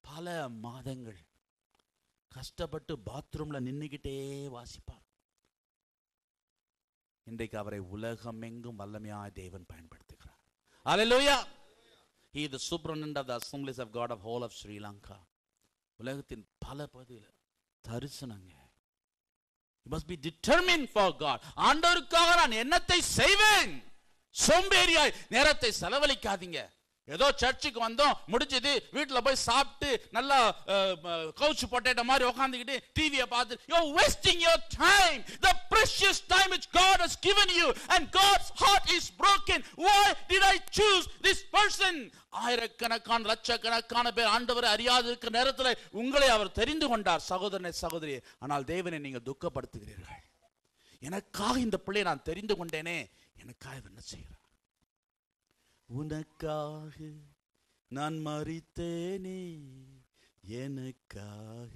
பல மாதங்கள் கஷ்டப்பட்டு பாத்ரூமில் நின்றுக்கிட்டே வாசிப்பார். இன்றைக்கு அவரை உலகமெங்கும் வல்லமையாய் தேவன் பயன்படுத்துகிறார். Hallelujah. He is the superintendent of the Assemblies of God of whole of Sri Lanka. உலகத்தின் பல பகுதியில் தரிசனங்க. You must be determined for God. ஆண்டவருக்காக நான் என்னத்தை செய்வேன். சோம்பேறியாய் நேரத்தை செலவழிக்காதீங்க. ஏதோ சர்ச்சுக்கு வந்தோம், முடிஞ்சது, வீட்டில் போய் சாப்பிட்டு நல்லா கவுச் பொட்டேட்டோ மாதிரி உட்காந்துக்கிட்டு டிவியை பார்த்து, you're wasting your time, the precious time which God has given you, and God's heart is broken. Why did I choose this person? ஆயிரக்கணக்கான லட்சக்கணக்கான பேர் ஆண்டவரை அறியாது இருக்கிற நேரத்தில் உங்களை அவர் தெரிந்து கொண்டார். சகோதரனே சகோதரியே, ஆனால் தேவனை நீங்க துக்கப்படுத்துகிறீர்கள். எனக்காக இந்த பிள்ளையை நான் தெரிந்து கொண்டேனே, எனக்காக என்ன செய்கிறார்? உனக்காக நான் மரித்தேனே, எனக்காக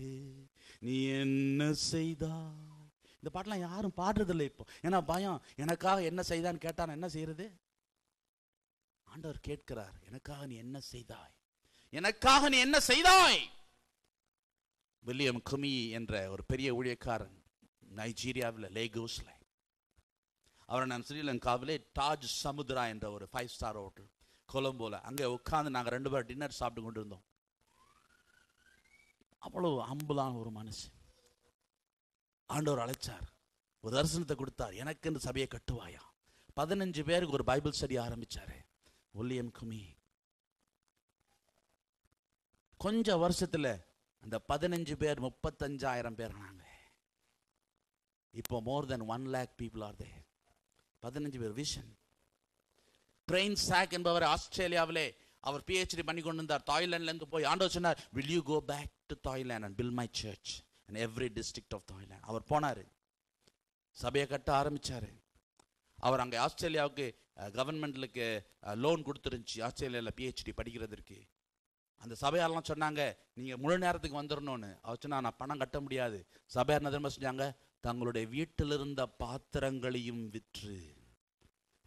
நீ என்ன செய்தாய். இந்த பாட்டெல்லாம் யாரும் பாடுறதில்லை இப்போ. ஏன்னா பயம். எனக்காக என்ன செய்தான்னு கேட்டா என்ன செய்யறது? ஆண்டவர் கேட்கிறார், எனக்காக நீ என்ன செய்தாய், எனக்காக நீ என்ன செய்தாய். வில்லியம் குமி என்ற ஒரு பெரிய ஊழியக்காரன் நைஜீரியாவில் லேகோஸில். அவரை நான் ஸ்ரீலங்காவிலே தாஜ் சமுத்ரா என்ற ஒரு 5 ஸ்டார் ஹோட்டல் கொலம்போல அங்கே உட்காந்து நாங்கள் 2 பேர் டின்னர் சாப்பிட்டு கொண்டு இருந்தோம். அவ்வளோ அம்புலான ஒரு மனுஷன். ஆண்டவர் அழைச்சார், ஒரு தரிசனத்தை கொடுத்தார், எனக்கு இந்த சபையை கட்டுவாயா. 15 பேருக்கு ஒரு பைபிள் ஸ்டடி ஆரம்பிச்சாரு வில்லியம் குமி. கொஞ்ச வருஷத்துல அந்த 15 பேர் 35,000 பேர் ஆனாங்க. இப்போ மோர் தென் 1 lakh people are there. 15 பேர் விஷன். ட்ரெயின் சாக் என்பவர் ஆஸ்திரேலியாவிலே அவர் PhD பண்ணி கொண்டு இருந்தார். தாய்லாந்துல இருந்து போய் ஆண்டவர் சொன்னார், will you go back to Thailand and build my church in every district of Thailand. அவர் போனாரு, சபையை கட்ட ஆரம்பிச்சாரு. அவர் அங்கே ஆஸ்திரேலியாவுக்கு கவர்மெண்ட்லுக்கு லோன் கொடுத்துருந்துச்சு ஆஸ்திரேலியாவில் PhD படிக்கிறதுக்கு. அந்த சபையாரெல்லாம் சொன்னாங்க, நீங்கள் முழு நேரத்துக்கு வந்துடணும்னு. அவர் சொன்னா, நான் பணம் கட்ட முடியாது. சபையார் என்ன தெரியுமா செஞ்சாங்க, தங்களுடைய வீட்டில் இருந்த பாத்திரங்களையும் விற்று,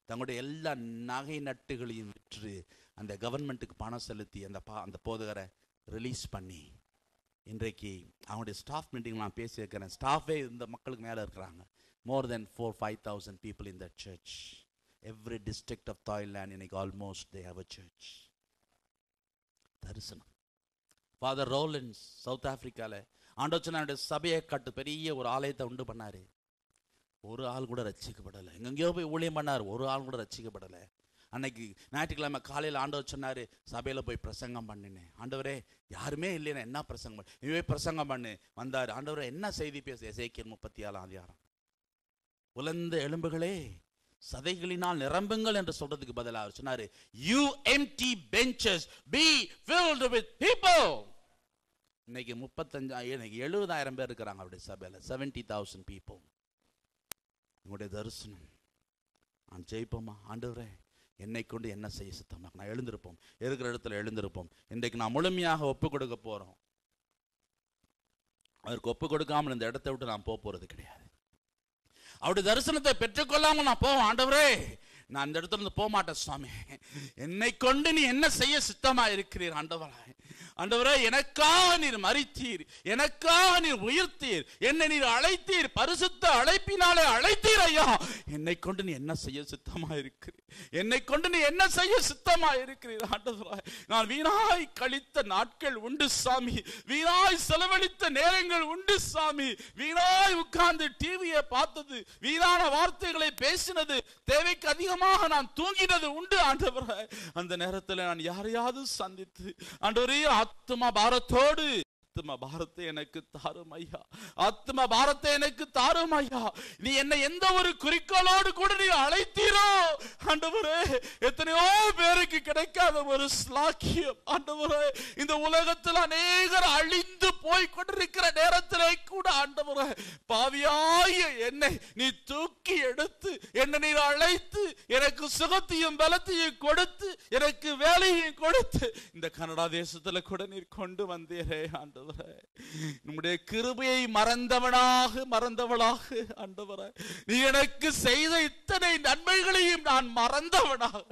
தங்களுடைய எல்லா நகை நட்டுகளையும் விற்று அந்த கவர்மெண்ட்டுக்கு பணம் செலுத்தி அந்த போதகரை ரிலீஸ் பண்ணி, இன்றைக்கு அவங்களுடைய ஸ்டாஃப் மீட்டிங் நான் பேசியிருக்கிறேன். ஸ்டாஃபே இந்த மக்களுக்கு மேலே இருக்கிறாங்க. More than 4,000-5,000 people in that church. Every district of Thailand, in almost they have a church. தரிசனம். ஃபாதர் ரோலன்ஸ் சவுத் ஆப்பிரிக்காவில் ஆண்டோச்சனாவுடைய சபையை கட்டு பெரிய ஒரு ஆலயத்தை உண்டு பண்ணாரு. ஒரு ஆள் கூட ரட்சிக்கப்படலை. எங்கெங்கேயோ போய் ஊழியம் பண்ணார், ஒரு ஆள் கூட ரட்சிக்கப்படலை. அன்னைக்கு ஞாயிற்றுக்கிழமை காலையில் ஆண்டவர் சொன்னார், சபையில் போய் பிரசங்கம் பண்ணினேன். ஆண்டவரே யாருமே இல்லைன்னா என்ன பிரசங்கம் பண்ணு, நீவே பிரசங்கம் பண்ணு. வந்தார். ஆண்டவரே என்ன செய்தி பேச? எசேக்கியேல் 37 உலர்ந்த எலும்புகளே சதைகளினால் நிரம்புங்கள் என்று சொல்றதுக்கு பதிலாக அவர் சொன்னாரு, you empty benches be filled with people. இன்னைக்கு 70,000 பேர் இருக்கிறாங்க அவருடைய சபையில். 70,000 people. உங்களுடைய தரிசனம். நான் ஜெயிப்போமா? ஆண்டவரே என்னை கொண்டு என்ன செய்ய சித்தமாக? நான் எழுந்திருப்போம், இருக்கிற இடத்துல எழுந்திருப்போம். இன்றைக்கு நான் முழுமையாக ஒப்பு கொடுக்க போறோம். அவருக்கு ஒப்பு கொடுக்காமல் இந்த இடத்தை விட்டு நான் போறது கிடையாது. அவருடைய தரிசனத்தை பெற்றுக்கொள்ளாமல் நான் போவேன். ஆண்டவரே நான் இந்த இடத்துல இருந்து போக மாட்டேன் சுவாமி, என்னை கொண்டு நீ என்ன செய்ய சித்தமா இருக்கிறீர்? ஆண்டவரே எனக்காக நீர் மரித்தீர், எனக்காக நீர் உயிர்த்தீர், என்னை நீர் அழைத்தீர், பரிசுத்த அழைப்பினாலே அழைத்தீர் ஐயா. என்னை கொண்டு நீ என்ன செய்ய சித்தமா இருக்கிறீர்? என்னை கொண்டு நீ என்ன செய்ய சித்தமா இருக்கிறீர்? ஆண்டவரே நான் வீணாய் கழித்த நாட்கள் உண்டு சாமி, வீணாய் செலவழித்த நேரங்கள் உண்டு சாமி, வீணாய் உட்கார்ந்து டிவியை பார்த்தது, வீணான வார்த்தைகளை பேசினது, தேவைக்கு அதிகமாக நான் தூங்கினது உண்டு. ஆண்டவரே அந்த நேரத்தில் நான் யாரையாவது சந்தித்து, ஆண்டவரே ஆத்மா பாரத்தோடு, ஆத்ம பாரத்தை எனக்கு தாரும் ஐயா, ஆத்ம பாரத்தை எனக்கு தாரும் ஐயா. நீ என்னை எந்த ஒரு குறிக்கோளோடு கூட நீ அழைத்தீரோ ஆண்டவரே, எத்தனையோ பேருக்கு கிடைக்காத ஒரு ஸ்லாக்கியம் ஆண்டவரே. இந்த உலகத்தில் அநேகர் அழிந்து போய் கொண்டிருக்கிற நேரத்திலே கூட ஆண்டவரே பாவியாய என்னை நீ தூக்கி எடுத்து, என்னை நீர் அழைத்து, எனக்கு சுகத்தையும் பலத்தையும் கொடுத்து, எனக்கு வேலையும் கொடுத்து, இந்த கனடா தேசத்துல கூட நீர் கொண்டு வந்தீரே ஆண்டவரே. நம்முடைய கிருபையை மறந்தவளாக ஆண்டவரே, நீ எனக்கு செய்த இத்தனை நன்மைகளையும் நான் மறந்தவனாக,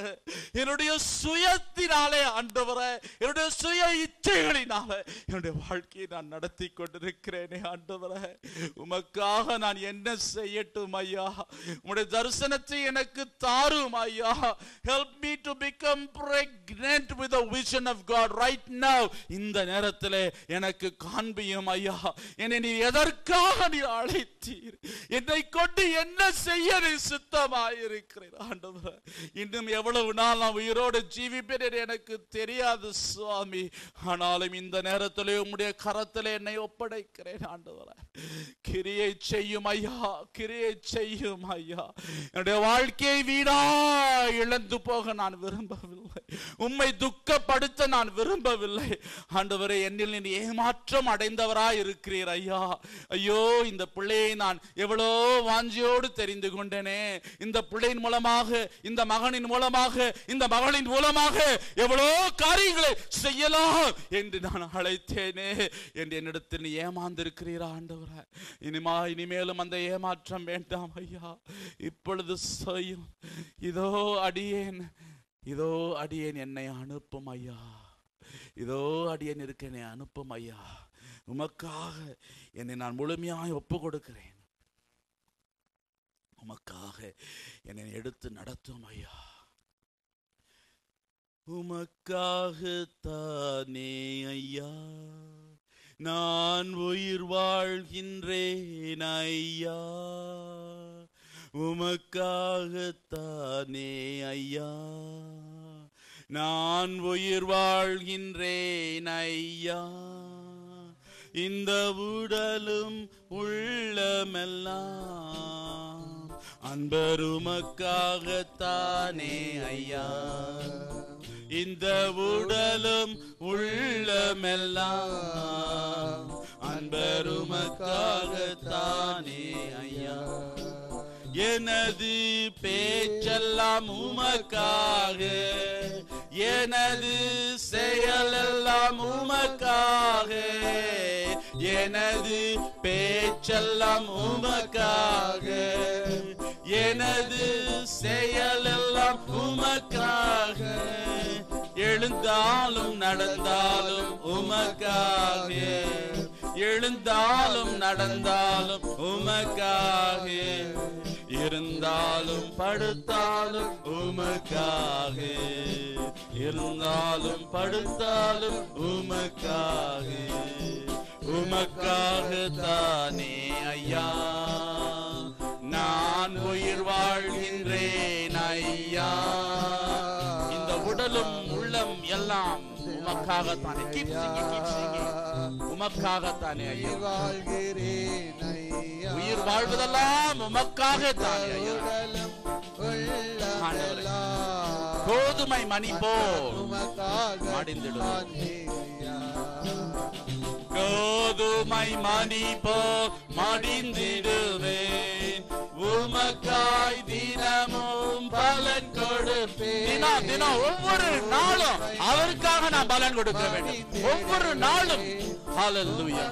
என்னுடைய சுயத்தினாலே ஆண்டவரே, என்னுடைய சுய இச்சைகளினாலே என்னுடைய வாழ்க்கையை நான் நடத்தி கொண்டிருக்கிறேனே ஆண்டவரே. உமக்காக நான் என்ன செய்யட்டும் ஐயா? உம்முடைய தரிசனத்தை எனக்கு தாரும் ஐயா. Help me to become pregnant with the vision of God right now. இந்த நேரத்திலே எனக்கு காண்பியும் ஐயா. என்னை நீ எதற்காக நீ அழைத்தீர்? என்னை கொண்டு என்ன செய்ய நீ சித்தமாயிருக்கிறீர் ஆண்டவரே? இன்னும் எவ்வளவு நாள் நான் உயிரோடு ஜீவிப்பேன் எனக்கு தெரியாது சுவாமி. ஆனாலும் இந்த நேரத்திலே உம்முடைய கரத்திலே என்னை ஒப்படைக்கிறேன் ஆண்டவரே. கிரியை செய்யும் ஐயா, கிரியை செய்யும் ஐயா. என்னுடைய வாழ்க்கையை வீணா இழந்து போக நான் விரும்பவில்லை, உம்மை துக்கப்படுத்த நான் விரும்பவில்லை ஆண்டவரே. என்னில் நீ ஏமாற்றம் அடைந்தவராய் இருக்கிறீர் ஐயா. ஐயோ இந்த பிள்ளையை நான் எவ்வளோ வாஞ்சியோடு தெரிந்து கொண்டேனே, இந்த பிள்ளையின் மூலமாக, இந்த மகனின் மூலமாக, இந்த மகளின் மூலமாக எவ்வளோ காரியங்களை செய்யலாம் என்று நான் அழைத்தேனே என்று என்னிடத்தில் நீ ஏமாந்திருக்கிறீரா ஆண்டவரே. இனிமேலும் அந்த ஏமாற்றம் வேண்டாம் ஐயா. இப்பொழுது செய்யும். இதோ அடியேன், இதோ அடியேன், என்னை அனுப்பும் ஐயா. இதோ அடியேன் இருக்கேனே, அனுப்பும் ஐயா. உமக்காக என்னை நான் முழுமையாய் ஒப்பு கொடுக்கிறேன். உமக்காக என்னை எடுத்து நடத்தும் ஐயா. உமக்காகத்தானே ஐயா நான் உயிர் வாழ்கின்றேன் ஐயா. உமக்காகத்தானே ஐயா நான் உயிர் வாழ்கின்றேன் ஐயா. இந்த உடலும் உள்ளமெல்லாம் அன்பர் உமக்காகத்தானே ஐயா. இந்த உடலும் உள்ளமெல்லாம் அன்பர் உமக்காகத்தானே ஐயா. எனது பேச்செல்லாம் உமக்காக, எனது செயலெல்லாம் உமக்காக, எனது பேச்செல்லாம் உமக்காக, எனது செயலெல்லாம் உமக்காக. எழுந்தாலும் நடந்தாலும் உமக்காக, எழுந்தாலும் நடந்தாலும் உமக்காக, இருந்தாலும் படுத்தாலும் உமக்காக, இருந்தாலும் படுத்தாலும் உமக்காக. உமக்காகத்தானே ஐயா நான் உயிர் வாழ்கின்றேன் ஐயா. இந்த உடலும் உள்ளம் எல்லாம் உமக்காகத்தானே. உமக்காகத்தானே ஐயா வாழ்கிறேன் ஐயா. உயிர் வாழ்வதெல்லாம் உமக்காகத்தானே ஐயா. கோதுமை மணி போல் மடிந்திடுவேன், கோதுமை மணி போல் மடிந்திடுவேன். உமக்காய் தினமும் பலன் கொடுப்பேன். தினம் தினம் ஒவ்வொரு நாளும் அவருக்காக நான் பலன் கொடுக்க வேண்டும். ஒவ்வொரு நாளும் ஹல்லேலூயா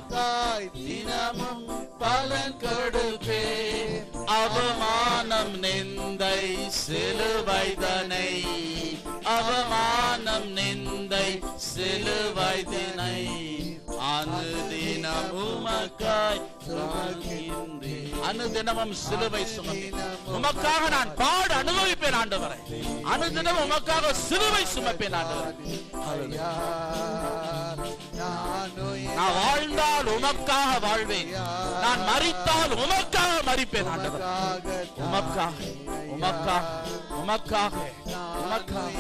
தினமும் பலன் கொடுப்பேன். அவமானம் நிந்தை சிலுவைதனை, அவமானம் நிந்தை சிலுவைதனை அனுதினம் உமக்காய் சுமக்கின்றேன். அனுதினமும் சிலுவை சுமப்பேன். உமக்காக நான் பாடு அனுபவிப்பேன் ஆண்டவரே. அனுதினம் உமக்காக சிலுவை சுமப்பேன் ஆண்டவரே. நான் வாழ்ந்தால் உமக்காக வாழ்வேன், நான் மரித்தால் உமக்காக மரிப்பேன் ஆண்டவரே. உமக்காக உமக்காக உமக்காக உமக்காக